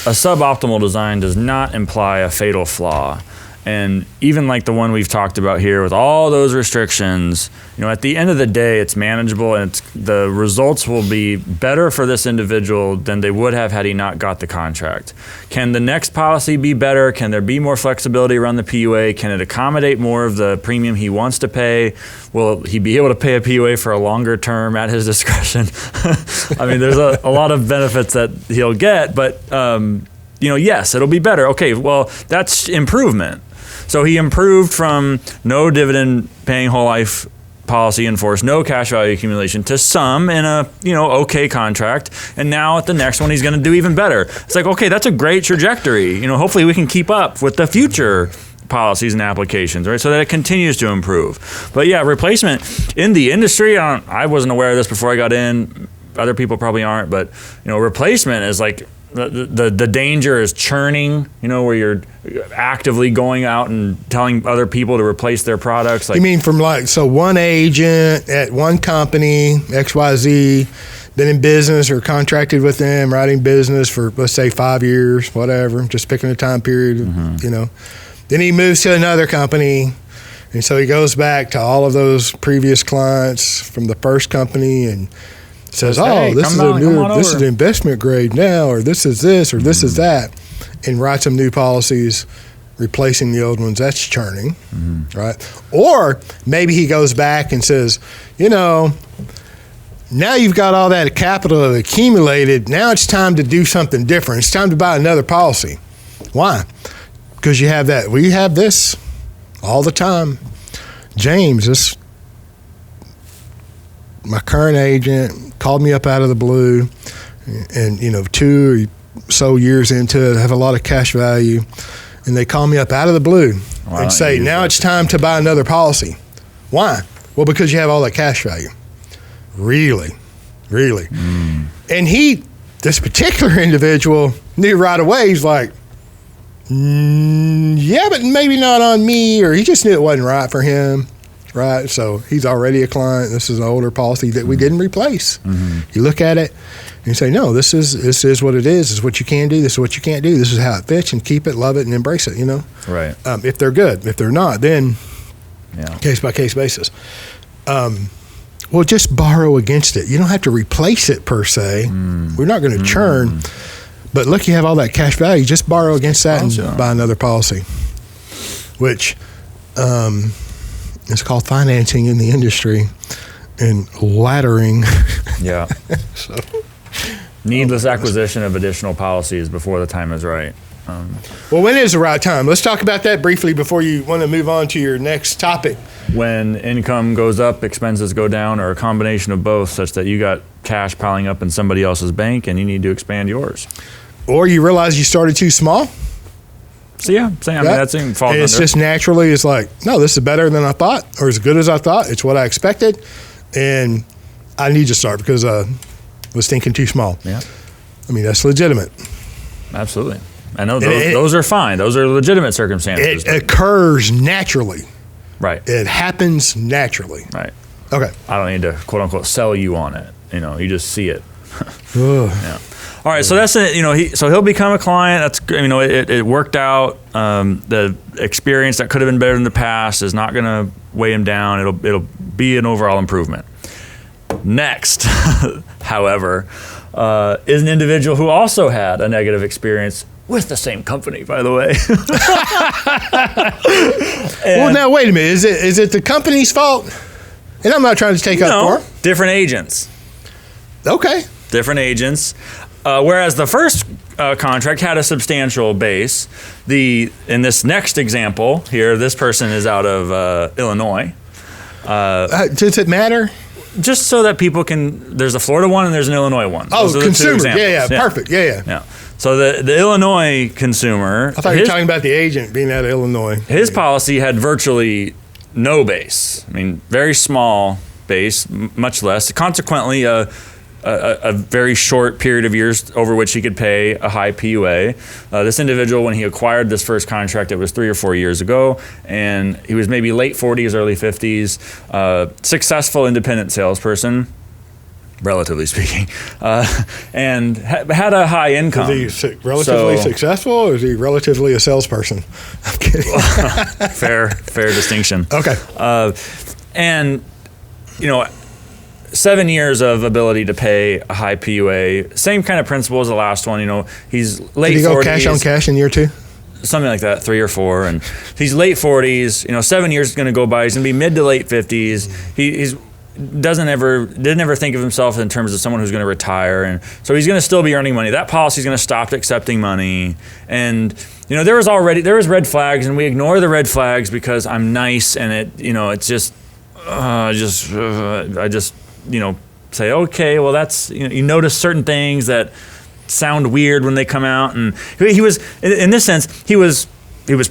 a suboptimal design does not imply a fatal flaw. And even like the one we've talked about here with all those restrictions, at the end of the day, it's manageable and the results will be better for this individual than they would have had he not got the contract. Can the next policy be better? Can there be more flexibility around the PUA? Can it accommodate more of the premium he wants to pay? Will he be able to pay a PUA for a longer term at his discretion? There's a lot of benefits that he'll get, but yes, it'll be better. Okay, well, that's improvement. So he improved from no dividend paying whole life policy in force, no cash value accumulation, to some in a okay contract, and now at the next one he's going to do even better. It's like, okay, that's a great trajectory. Hopefully we can keep up with the future policies and applications, right? So that it continues to improve. But yeah, replacement in the industry, I wasn't aware of this before I got in. Other people probably aren't, but replacement is like the danger is churning, where you're actively going out and telling other people to replace their products. You mean from one agent at one company, XYZ, been in business or contracted with them, writing business for, let's say, 5 years, whatever, just picking a time period, you know. Then he moves to another company, and so he goes back to all of those previous clients from the first company and says, hey, this is an investment grade now, or this is this, or this is that, and writes some new policies, replacing the old ones. That's churning, right? Or maybe he goes back and says, you know, now you've got all that capital accumulated. Now it's time to do something different. It's time to buy another policy. Why? Because you have that. We have this all the time. James, my current agent called me up out of the blue, and, you know, 2 or so years into it, I have a lot of cash value, and they call me up out of the blue and say, now it's time to buy another policy. Why? Well, because you have all that cash value. Really? And this particular individual knew right away. He's like, yeah, but maybe not on me, or he just knew it wasn't right for him, right? So he's already a client. This is an older policy that we didn't replace. You look at it and you say, no, this is what it is. This is what you can do. This is what you can't do. This is how it fits, and keep it, love it, and embrace it, you know? Right. If they're good. If they're not, then case-by-case basis. Well, just borrow against it. You don't have to replace it per se. We're not going to churn. But look, you have all that cash value. Just borrow against that and buy another policy, which is called financing in the industry and laddering. Yeah. So, needless acquisition of additional policies before the time is right. Well, when is the right time? Let's talk about that briefly before you want to move on to your next topic. When income goes up, expenses go down, or a combination of both, such that you got cash piling up in somebody else's bank and you need to expand yours. Or you realize you started too small. So I mean, that's in falls and it's under. just naturally, it's like, no, this is better than I thought, or as good as I thought. It's what I expected, and I need to start because I was thinking too small. Yeah. I mean, that's legitimate. Absolutely. I know those are fine. Those are legitimate circumstances. It occurs naturally. Right. It happens naturally. Right. Okay. I don't need to, quote unquote, sell you on it. You know, you just see it. Yeah. All right. So that's it. You know, he'll become a client. That's, you know, it worked out. The experience that could have been better in the past is not going to weigh him down. It'll be an overall improvement. Next, however, is an individual who also had a negative experience with the same company, by the way. Well, now wait a minute. Is it the company's fault? And I'm not trying to take up for him. Different agents. Okay. Different agents. Whereas the first contract had a substantial base. In this next example here, this person is out of Illinois. Does it matter? Just so that people can. There's a Florida one and there's an Illinois one. Oh, consumer. Yeah, perfect. Yeah. So the Illinois consumer. I thought you were talking about the agent being out of Illinois. His policy had virtually no base. I mean, very small base, much less. Consequently, a very short period of years over which he could pay a high PUA. This individual, when he acquired this first contract, it was 3 or 4 years ago, and he was maybe late 40s, early 50s, successful independent salesperson, relatively speaking, and had a high income. Is he relatively successful, or is he relatively a salesperson? I'm kidding. Fair distinction. Okay. And, you know, 7 years of ability to pay a high PUA, same kind of principle as the last one. You know, he's late 40s. Did he go cash on cash in year 2? Something like that, 3 or 4. And he's late 40s. You know, 7 years is going to go by. He's going to be mid to late 50s. He's didn't ever think of himself in terms of someone who's going to retire, and so he's going to still be earning money. That policy is going to stop accepting money, and you know there was red flags, and we ignore the red flags because I'm nice, and it's just I just say okay, well that's you notice certain things that sound weird when they come out, and he was in this sense he was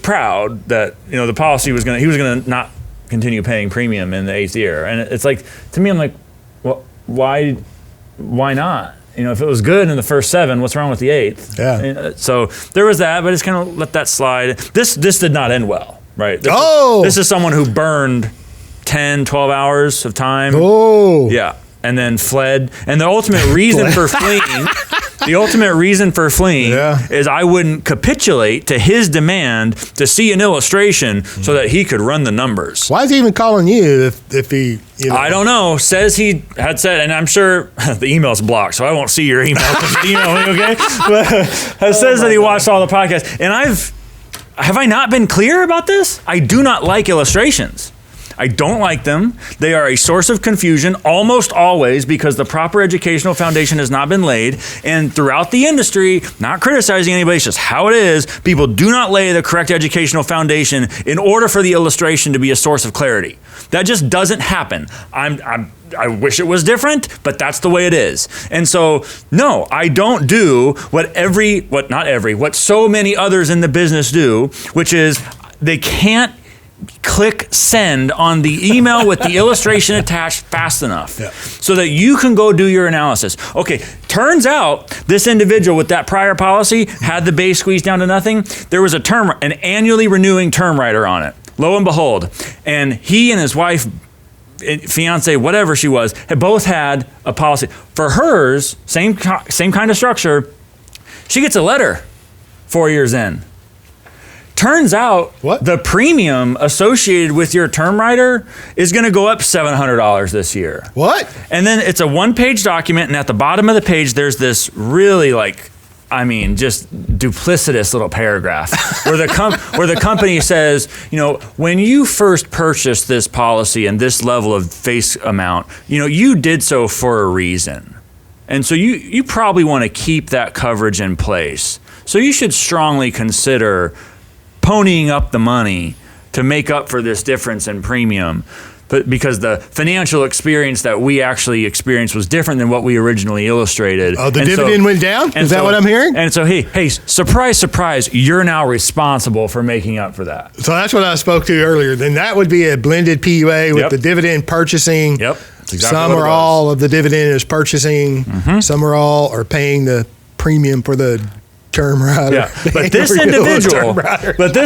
proud that the policy he was going to not continue paying premium in the 8th year. And it's like, to me, I'm like, well, why not? If it was good in the first 7, what's wrong with the 8th? Yeah. So there was that, but it's kind of let that slide. This did not end well, right? This is someone who burned 10, 12 hours of time. Oh. Yeah. and then fled. And the ultimate reason for fleeing, is I wouldn't capitulate to his demand to see an illustration so that he could run the numbers. Why is he even calling you if he, I don't know. Says he had said, and I'm sure the email's blocked, so I won't see your email because you email me, okay? But it says that he watched all the podcasts. And have I not been clear about this? I do not like illustrations. I don't like them. They are a source of confusion almost always because the proper educational foundation has not been laid. And throughout the industry, not criticizing anybody, it's just how it is, people do not lay the correct educational foundation in order for the illustration to be a source of clarity. That just doesn't happen. I wish it was different, but that's the way it is. And so, no, I don't do what so many others in the business do, which is they can't click send on the email with the illustration attached fast enough so that you can go do your analysis. Okay, turns out this individual with that prior policy had the base squeezed down to nothing. There was an annually renewing term rider on it. Lo and behold, and he and his wife, fiance, whatever she was, had both had a policy. For hers, same kind of structure, she gets a letter 4 years in. Turns out the premium associated with your term rider is going to go up $700 this year. What? And then it's a one-page document, and at the bottom of the page, there's this really just duplicitous little paragraph where the company says, when you first purchased this policy and this level of face amount, you did so for a reason. And so you probably want to keep that coverage in place. So you should strongly consider ponying up the money to make up for this difference in premium, but because the financial experience that we actually experienced was different than what we originally illustrated. Oh, the dividend went down? Is that what I'm hearing? And so, hey, surprise, surprise, you're now responsible for making up for that. So that's what I spoke to earlier. Then that would be a blended PUA with the dividend purchasing. Yep. That's exactly some or all of the dividend is purchasing. Mm-hmm. Some or all are paying the premium for the term rider. Yeah, but this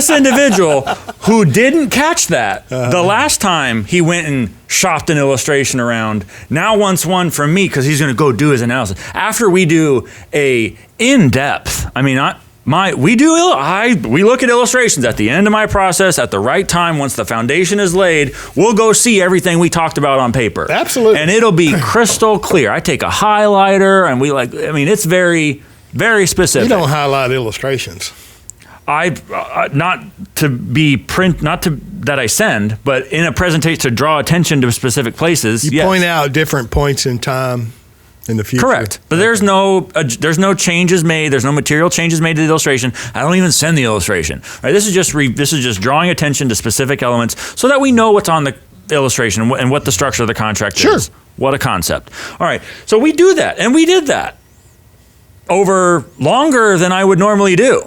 individual who didn't catch that the last time he went and shopped an illustration around now wants one from me because he's going to go do his analysis after we do a in-depth. I mean, we look at illustrations at the end of my process at the right time. Once the foundation is laid, we'll go see everything we talked about on paper. Absolutely, and it'll be crystal clear. I take a highlighter and it's very, very specific. You don't highlight illustrations. Not that I send, but in a presentation to draw attention to specific places. You point out different points in time in the future. Correct, but there's no changes made. There's no material changes made to the illustration. I don't even send the illustration. Right? This is just drawing attention to specific elements so that we know what's on the illustration and what the structure of the contract is. What a concept. All right, so we do that, and we did that over longer than I would normally do.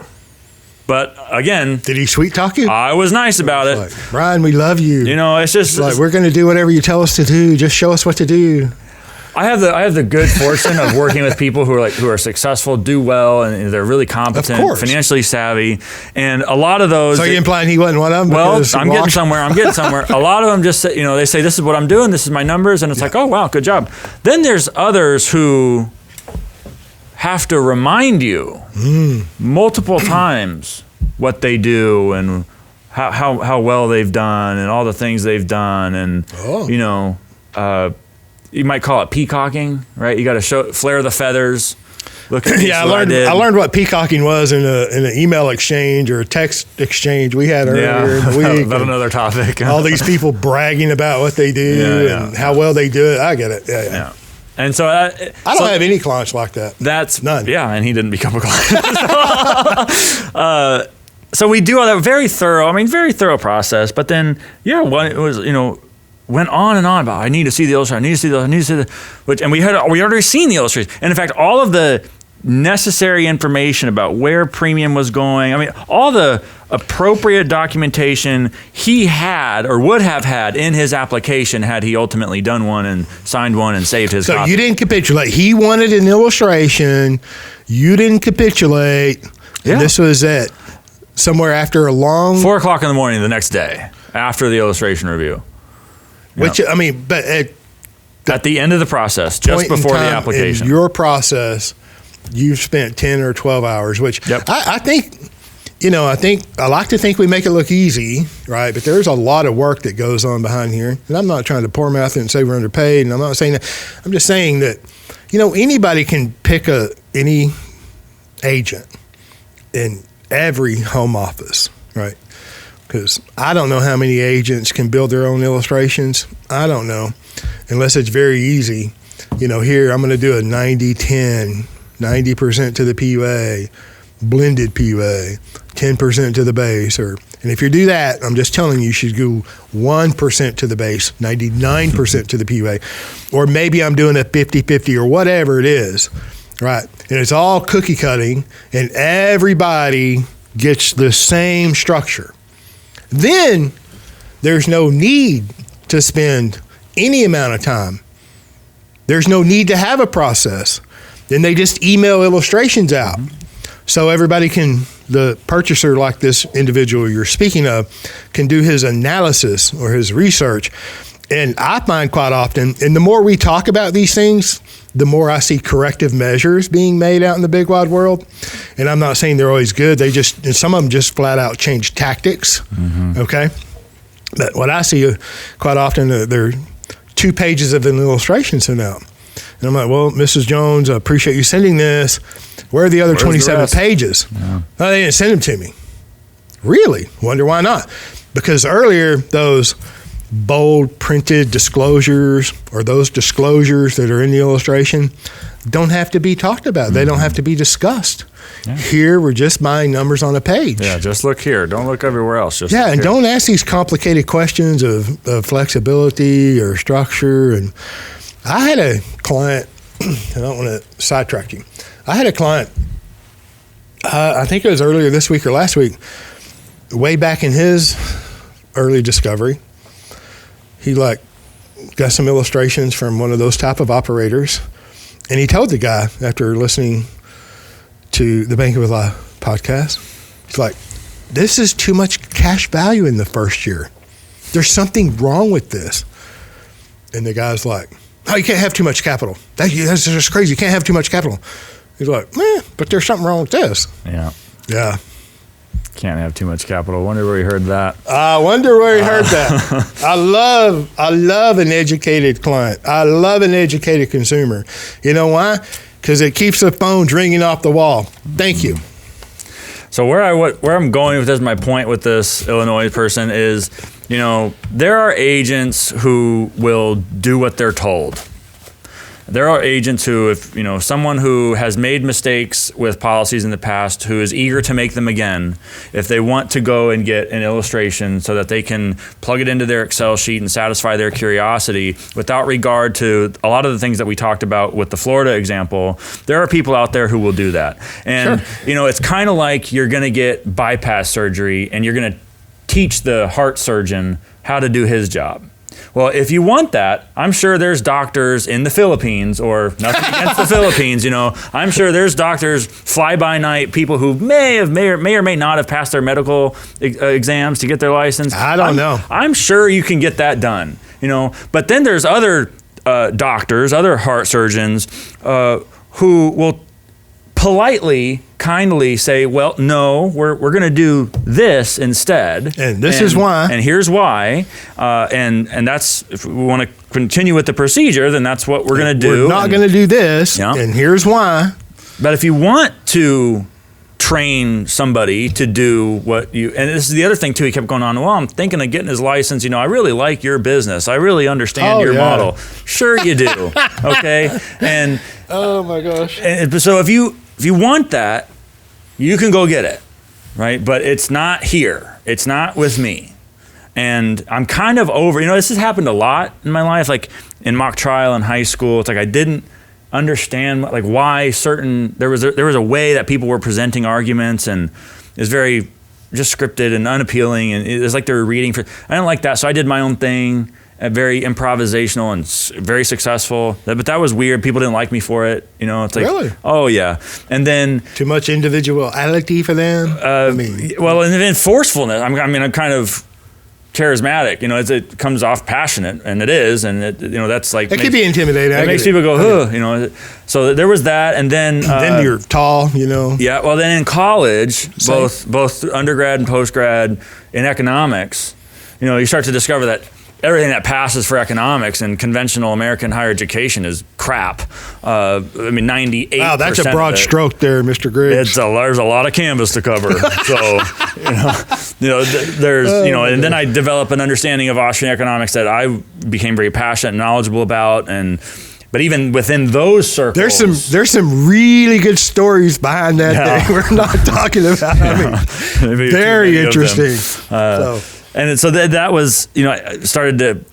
But again, did he sweet talk you? I was nice about it. Like, Ryan, we love you. It's just like we're going to do whatever you tell us to do. Just show us what to do. I have the good fortune of working with people who are successful, do well, and they're really competent, financially savvy, and a lot of those. So you're implying he wasn't one of them? Well, I'm getting somewhere. A lot of them just say, they say, this is what I'm doing, this is my numbers, and it's like, oh wow, good job. Then there's others who have to remind you multiple times what they do and how well they've done and all the things they've done, and you might call it peacocking, right? You got to flare the feathers. Look at I learned what peacocking was in an email exchange or a text exchange we had earlier in the week. About another topic. All these people bragging about what they do and how well they do it. I get it. Yeah. And so I don't have any clients like that. That's none. Yeah, and he didn't become a client. So we do all that very thorough process. But then, when it was, went on and on about I need to see the illustration. And we already seen the illustration. And in fact, all of the necessary information about where premium was going. All the appropriate documentation he had or would have had in his application had he ultimately done one and signed one and saved his copy. So you didn't capitulate. He wanted an illustration. You didn't capitulate. Yeah. And this was at somewhere after a long... 4:00 in the morning the next day after the illustration review. Which, but At the end of the process, just before the application. In your process, you've spent 10 or 12 hours, which I think, I like to think we make it look easy, right? But there's a lot of work that goes on behind here. And I'm not trying to pour mouth and say we're underpaid. And I'm not saying that. I'm just saying that, anybody can pick any agent in every home office, right? Because I don't know how many agents can build their own illustrations. I don't know, unless it's very easy. Here I'm going to do a 90-10, 90% to the PUA, blended PUA, 10% to the base. And if you do that, I'm just telling you should go 1% to the base, 99% to the PUA. Or maybe I'm doing a 50-50 or whatever it is, right? And it's all cookie cutting, and everybody gets the same structure. Then there's no need to spend any amount of time. There's no need to have a process. Then they just email illustrations out. So everybody the purchaser, like this individual you're speaking of, can do his analysis or his research. And I find quite often, and the more we talk about these things, the more I see corrective measures being made out in the big wide world. And I'm not saying they're always good. And some of them just flat out change tactics. Okay. But what I see quite often, there are 2 pages of an illustration sent out. And I'm like, well, Mrs. Jones, I appreciate you sending this. Where are the other 27 pages? Yeah. Oh, they didn't send them to me. Really? Wonder why not? Because earlier, those bold printed disclosures or those disclosures that are in the illustration don't have to be talked about. They don't have to be discussed. Yeah. Here, we're just buying numbers on a page. Yeah, just look here. Don't look everywhere else. Just and don't ask these complicated questions of flexibility or structure. And I had a client, I don't want to sidetrack you. I had a client, I think it was earlier this week or last week, way back in his early discovery. He got some illustrations from one of those type of operators. And he told the guy after listening to the Banking with Life podcast, he's like, this is too much cash value in the first year. There's something wrong with this. And the guy's like, oh, you can't have too much capital. That's just crazy. You can't have too much capital. He's like, but there's something wrong with this. Yeah. Yeah. Can't have too much capital. Wonder where he heard that. I wonder where he heard that. I love an educated client. I love an educated consumer. You know why? Because it keeps the phones ringing off the wall. Thank you. So where I'm going with this, my point with this Illinois person is, there are agents who will do what they're told. There are agents who, if someone who has made mistakes with policies in the past, who is eager to make them again, if they want to go and get an illustration so that they can plug it into their Excel sheet and satisfy their curiosity without regard to a lot of the things that we talked about with the Florida example, there are people out there who will do that. And, sure. It's kind of like you're going to get bypass surgery and you're going to teach the heart surgeon how to do his job. Well, if you want that, I'm sure there's doctors in the Philippines, or nothing against the Philippines, I'm sure there's doctors, fly-by-night people who may or may not have passed their medical exams to get their license. I don't know. I'm sure you can get that done, But then there's other doctors, other heart surgeons who will politely, kindly say, well, no, we're going to do this instead. And this is why. And here's why. And that's, if we want to continue with the procedure, then that's what we're going to do. We're not going to do this, and here's why. But if you want to train somebody to do what you, and this is the other thing too, he kept going on, well, I'm thinking of getting his license. I really like your business. I really understand your model. Sure you do. Okay. And oh my gosh. And so if you want that, you can go get it, right? But it's not here. It's not with me. And I'm kind of over, this has happened a lot in my life, like in mock trial in high school. It's like I didn't understand why there was a way that people were presenting arguments, and it was very just scripted and unappealing, and it was like they were reading I didn't like that, so I did my own thing. Very improvisational and very successful, but that was weird. People didn't like me for it. It's like, really? Oh yeah. And then too much individuality for them. And then forcefulness. I'm kind of charismatic, it comes off passionate, and it is, and that's like it could be intimidating. It makes people go, huh, So there was that, and then you're tall, Yeah, well, then in college, both undergrad and postgrad in economics, you start to discover that everything that passes for economics and conventional American higher education is crap. 98%. Wow, that's a broad stroke there, Mr. Griggs. There's a lot of canvas to cover. So, there's, and then I develop an understanding of Austrian economics that I became very passionate and knowledgeable about. But even within those circles, there's some really good stories behind that we're not talking about. Very interesting. And so that was, I started to,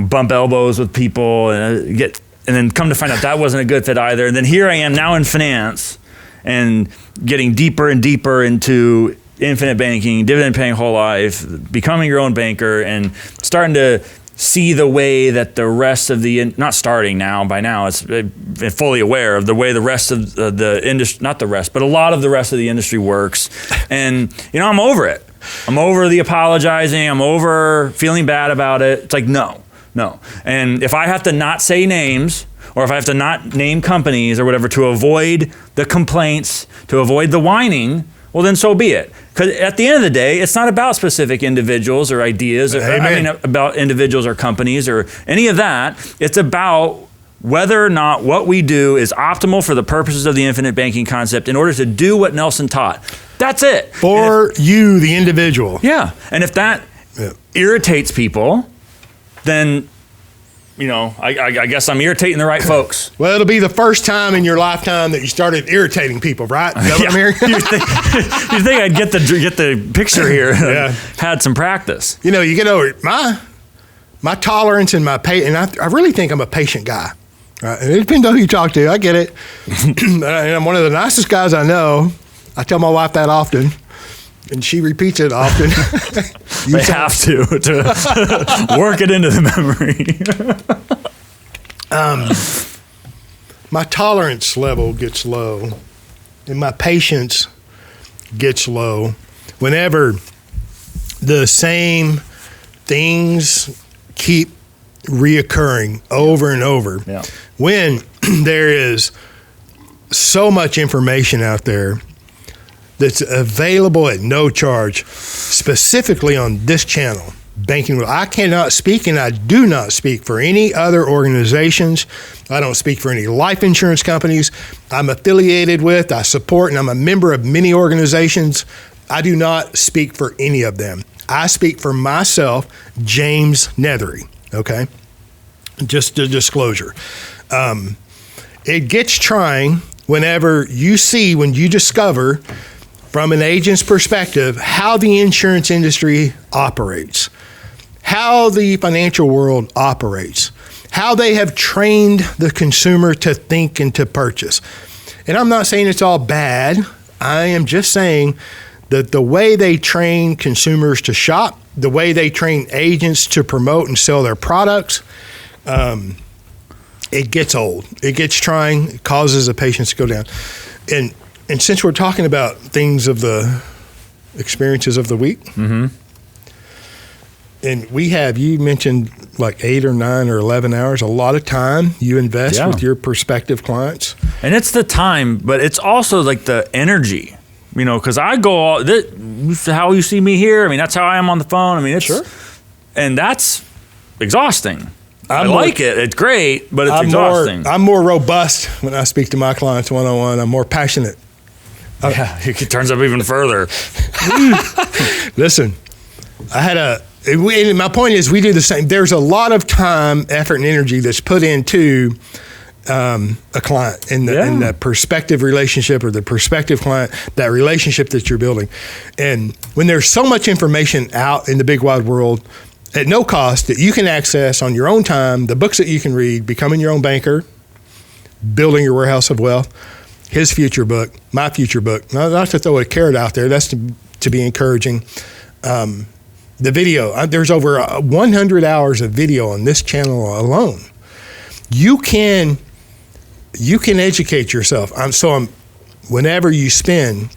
bump elbows with people and then come to find out that wasn't a good fit either. And then here I am now in finance and getting deeper and deeper into infinite banking, dividend paying whole life, becoming your own banker, and starting to see the way that the rest of not starting now, by now it's fully aware of the way the rest of the industry, not the rest, but a lot of the rest of the industry works. And, I'm over it. I'm over the apologizing. I'm over feeling bad about it. It's like, no. And if I have to not say names, or if I have to not name companies or whatever to avoid the complaints, to avoid the whining, well, then so be it. Because at the end of the day, it's not about specific individuals or ideas, about individuals or companies or any of that. It's about whether or not what we do is optimal for the purposes of the infinite banking concept in order to do what Nelson taught. That's it. For you, the individual. Yeah. And if that irritates people, then, I guess I'm irritating the right folks. Well, it'll be the first time in your lifetime that you started irritating people, right? Is that what I'm hearing? you think I'd get the picture here? Had some practice. You get over my tolerance and my and I really think I'm a patient guy. Right? And it depends on who you talk to. I get it. And I'm one of the nicest guys I know. I tell my wife that often, and she repeats it often. They have to work it into the memory. My tolerance level gets low, and my patience gets low whenever the same things keep reoccurring over and over. Yeah. When there is so much information out there that's available at no charge, specifically on this channel, Banking. I cannot speak, and I do not speak for any other organizations. I don't speak for any life insurance companies I'm affiliated with. I support, and I'm a member of many organizations. I do not speak for any of them. I speak for myself, James Neathery, okay? Just a disclosure. It gets trying when you discover from an agent's perspective how the insurance industry operates, how the financial world operates, how they have trained the consumer to think and to purchase. And I'm not saying it's all bad. I am just saying that the way they train consumers to shop, the way they train agents to promote and sell their products, it gets old. It gets trying. It causes the patience to go down. And since we're talking about things of the experiences of the week, mm-hmm. and you mentioned like 8 or 9 or 11 hours, a lot of time you invest with your prospective clients. And it's the time, but it's also like the energy, because I go, how you see me here. I mean, that's how I am on the phone. I mean, it's, sure. And that's exhausting. I like it. It's great, but it's exhausting. I'm more robust when I speak to my clients one-on-one. I'm more passionate. Yeah, it turns up even further. Listen, my point is we do the same. There's a lot of time, effort, and energy that's put into a client in the prospective relationship or the prospective client, that relationship that you're building. And when there's so much information out in the big wide world at no cost that you can access on your own time, the books that you can read, Becoming Your Own Banker, Building Your Warehouse of Wealth, his future book, my future book. Not to throw a carrot out there, that's to be encouraging. The video, there's over 100 hours of video on this channel alone. You can educate yourself. Whenever you spend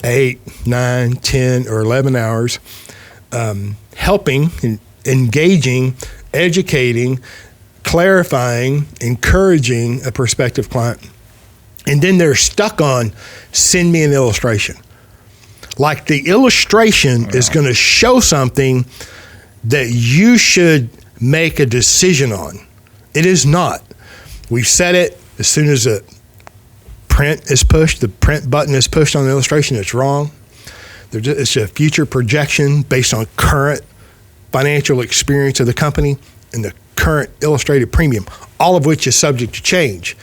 8, 9, 10, or 11 hours, helping, and engaging, educating, clarifying, encouraging a prospective client. And then they're stuck on, send me an illustration. Like the illustration is going to show something that you should make a decision on. It is not. We've said it as soon as the print is pushed, the print button is pushed on the illustration, it's wrong. It's a future projection based on current financial experience of the company and the current illustrated premium, all of which is subject to change.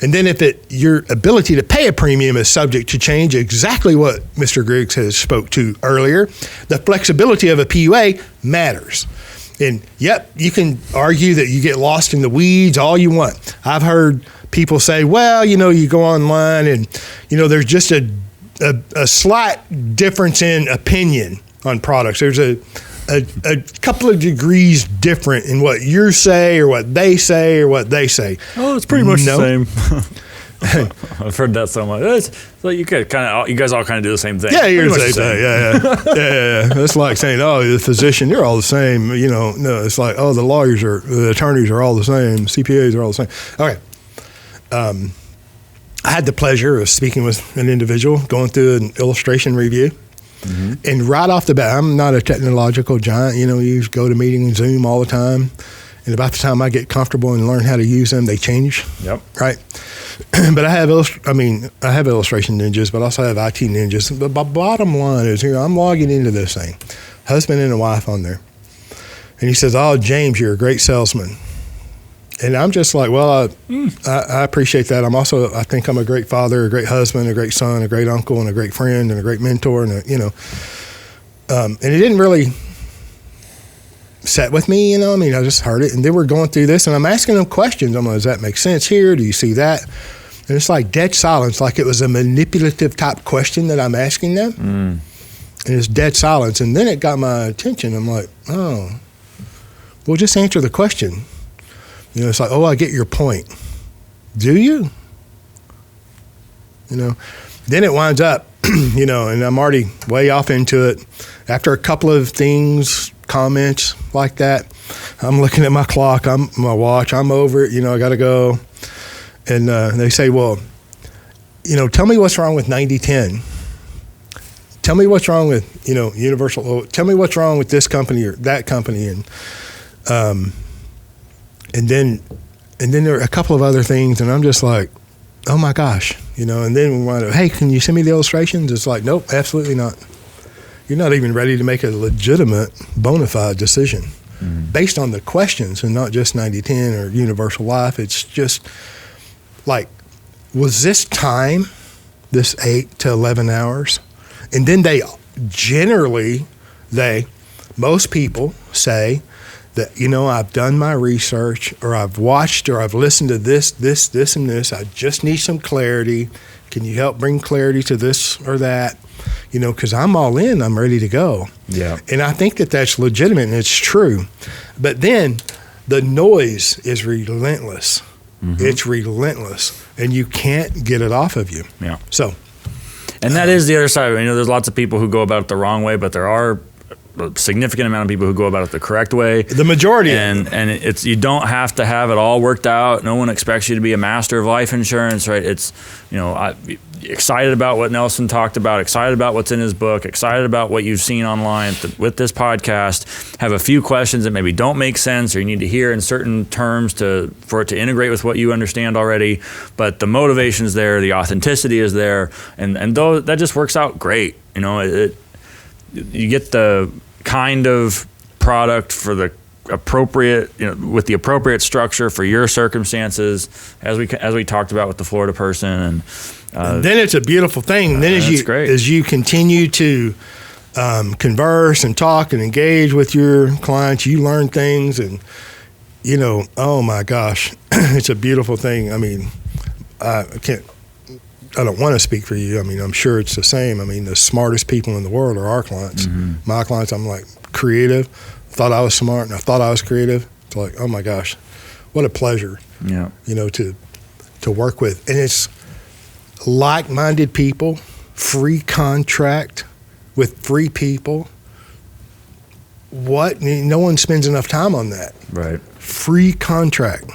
And then if your ability to pay a premium is subject to change, exactly what Mr. Griggs has spoke to earlier, the flexibility of a PUA matters. And yep, you can argue that you get lost in the weeds all you want. I've heard people say, well, you go online and, there's just a slight difference in opinion on products. There's a couple of degrees different in what you say or what they say or what they say. Oh, it's pretty much the same. I've heard that so much. It's like you guys all kind of do the same thing. Yeah, you're the same thing. Yeah. It's like saying, oh, the physician, you're all the same. No, it's like, oh, the attorneys are all the same. CPAs are all the same. Okay. I had the pleasure of speaking with an individual going through an illustration review. Mm-hmm. And right off the bat, I'm not a technological giant. You go to meetings and Zoom all the time. And about the time I get comfortable and learn how to use them, they change. Yep. Right. But I have illustration ninjas, but I also have IT ninjas. But the bottom line is here, I'm logging into this thing, husband and a wife on there. And he says, oh, James, you're a great salesman. And I'm just like, well, I appreciate that. I think I'm a great father, a great husband, a great son, a great uncle, and a great friend, and a great mentor, and and it didn't really set with me, I just heard it, and then we're going through this, and I'm asking them questions. I'm like, does that make sense here? Do you see that? And it's like dead silence, like it was a manipulative type question that I'm asking them, and it's dead silence. And then it got my attention. I'm like, oh, well, just answer the question. It's like, oh, I get your point. Do you? Then it winds up, and I'm already way off into it. After a couple of things, comments like that, I'm looking at my clock, my watch, I'm over it, I got to go. And they say, well, tell me what's wrong with 90-10. Tell me what's wrong with, Universal. Tell me what's wrong with this company or that company. And then there are a couple of other things, and I'm just like, oh my gosh, and then we want to, hey, can you send me the illustrations? It's like, nope, absolutely not. You're not even ready to make a legitimate, bona fide decision based on the questions and not just 90-10 or universal life. It's just like, was this time, this 8 to 11 hours? And then most people say, that, I've done my research, or I've watched, or I've listened to this, and this. I just need some clarity. Can you help bring clarity to this or that? Because I'm all in. I'm ready to go. Yeah. And I think that that's legitimate and it's true. But then the noise is relentless. Mm-hmm. It's relentless, and you can't get it off of you. Yeah. So. And that is the other side. There's lots of people who go about it the wrong way, but there are a significant amount of people who go about it the correct way. The majority. And it's, you don't have to have it all worked out. No one expects you to be a master of life insurance, right? It's, excited about what Nelson talked about, excited about what's in his book, excited about what you've seen online with this podcast, have a few questions that maybe don't make sense or you need to hear in certain terms for it to integrate with what you understand already. But the motivation is there, the authenticity is there, and though that just works out great. You get the kind of product for the appropriate, with the appropriate structure for your circumstances, as we talked about with the Florida person, and then it's a beautiful thing. Then as you continue to converse and talk and engage with your clients, you learn things, and oh my gosh, it's a beautiful thing. I don't want to speak for you. I'm sure it's the same. The smartest people in the world are our clients. Mm-hmm. My clients, I'm like creative. Thought I was smart and I thought I was creative. It's like, oh my gosh, what a pleasure. Yeah. To work with. And it's like-minded people, free contract with free people, what? No one spends enough time on that. Right. Free contract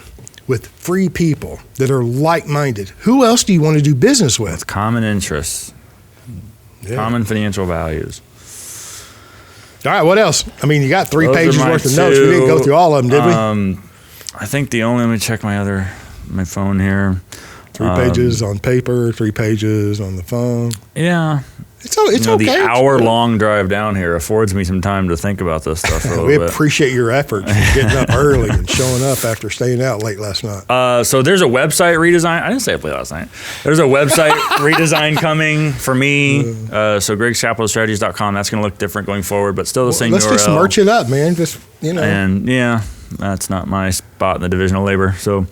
with free people that are like-minded. Who else do you want to do business with? Common interests, common financial values. All right, what else? I mean, you got 3 Those pages are my worth of notes. We didn't go through all of them, did we? I think let me check my phone here. 3 pages on paper, 3 pages on the phone. Yeah. It's okay. The hour-long drive down here affords me some time to think about this stuff for a little We bit. appreciate your efforts for getting up early and showing up after staying out late last night. So there's a website redesign. I didn't say it late last night. There's a website redesign coming for me. So GriggsCapitalStrategies.com. That's going to look different going forward, but still the same Let's URL. just merch it up, man. Just, And yeah, that's not my spot in the division of labor. So,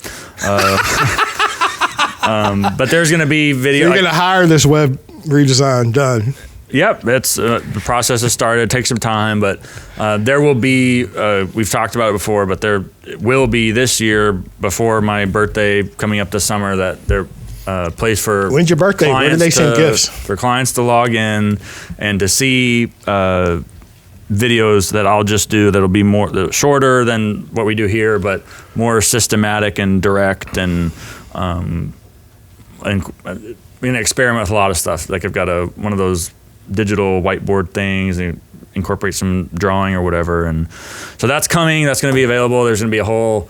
but there's going to be video. You're going to hire this web redesign done. Yep, that's the process has started. It takes some time, but there will be. We've talked about it before, but there will be this year before my birthday coming up this summer that there place for. When's your birthday? Where do they send gifts? For clients to log in and to see videos that I'll just do that'll be more shorter than what we do here, but more systematic and direct and we're gonna experiment with a lot of stuff. Like I've got one of those digital whiteboard things and incorporate some drawing or whatever. And so that's coming. That's going to be available. There's going to be a whole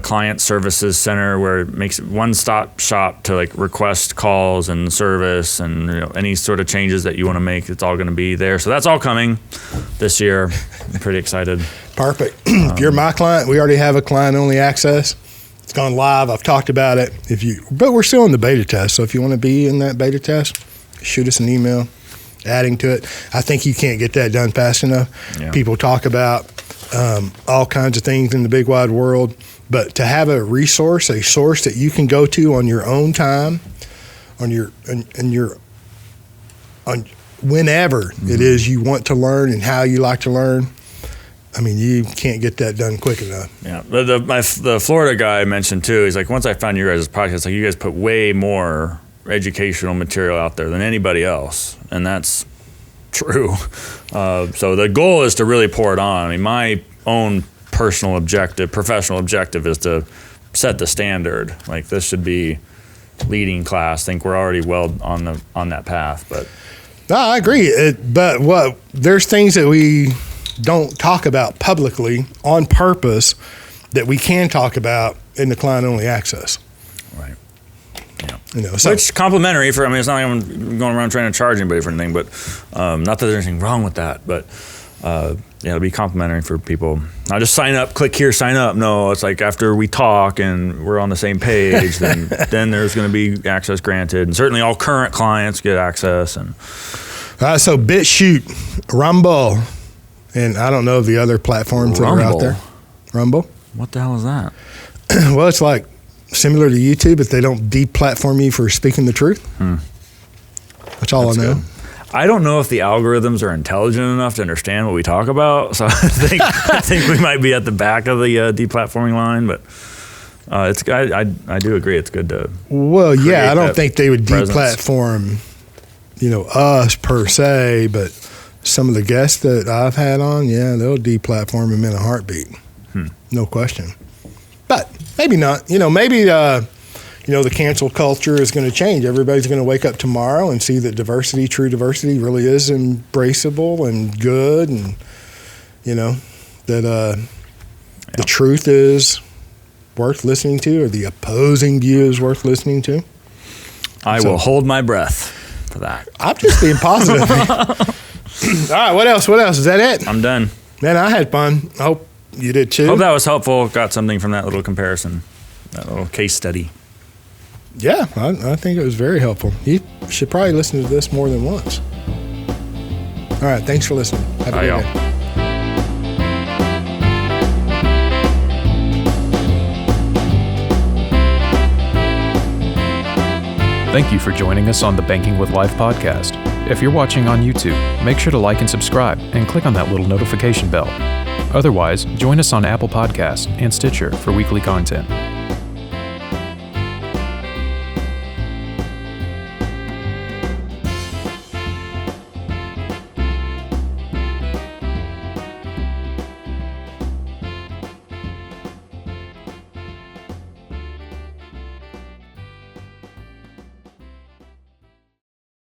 client services center where it makes it one-stop shop to like request calls and service and any sort of changes that you want to make. It's all going to be there. So that's all coming this year. I'm pretty excited. Perfect. If you're my client, we already have a client-only access. It's gone live. I've talked about it. But we're still in the beta test. So if you want to be in that beta test, shoot us an email, adding to it. I think you can't get that done fast enough. Yeah. People talk about all kinds of things in the big wide world, but to have a source that you can go to on your own time, on whenever it is you want to learn and how you like to learn. I mean, you can't get that done quick enough. Yeah, the Florida guy mentioned too. He's like, once I found your guys' podcast, like you guys put way more educational material out there than anybody else, and that's true. So the goal is to really pour it on. I mean, my own professional objective is to set the standard. Like this should be leading class. I think we're already well on that path. But no, I agree. There's things that we don't talk about publicly on purpose that we can talk about in the client-only access. Right. Yeah. Which complimentary for. I mean, it's not like I'm going around trying to charge anybody for anything, but not that there's anything wrong with that. But it'll be complimentary for people. Not just sign up, click here, sign up. No, it's like after we talk and we're on the same page, then there's going to be access granted, and certainly all current clients get access. And so BitChute, Rumble. And I don't know the other platforms that are out there. Rumble? What the hell is that? Well, it's like similar to YouTube, but they don't deplatform you for speaking the truth. That's all I know. Good. I don't know if the algorithms are intelligent enough to understand what we talk about. So I think we might be at the back of the deplatforming line, but I do agree it's good to. Well, yeah, I don't think they would deplatform, us per se, but some of the guests that I've had on, they'll deplatform them in a heartbeat. No question. But maybe not. Maybe the cancel culture is going to change. Everybody's going to wake up tomorrow and see that true diversity really is embraceable and good, and that the truth is worth listening to, or the opposing view is worth listening to. I will hold my breath for that. I'm just being positive. All right, what else? Is that it? I'm done. Man, I had fun. I hope you did too. Hope that was helpful. Got something from that little comparison, that little case study. Yeah, I think it was very helpful. You should probably listen to this more than once. All right, thanks for listening. Have a good day. Thank you for joining us on the Banking with Life podcast. If you're watching on YouTube, make sure to like and subscribe and click on that little notification bell. Otherwise, join us on Apple Podcasts and Stitcher for weekly content.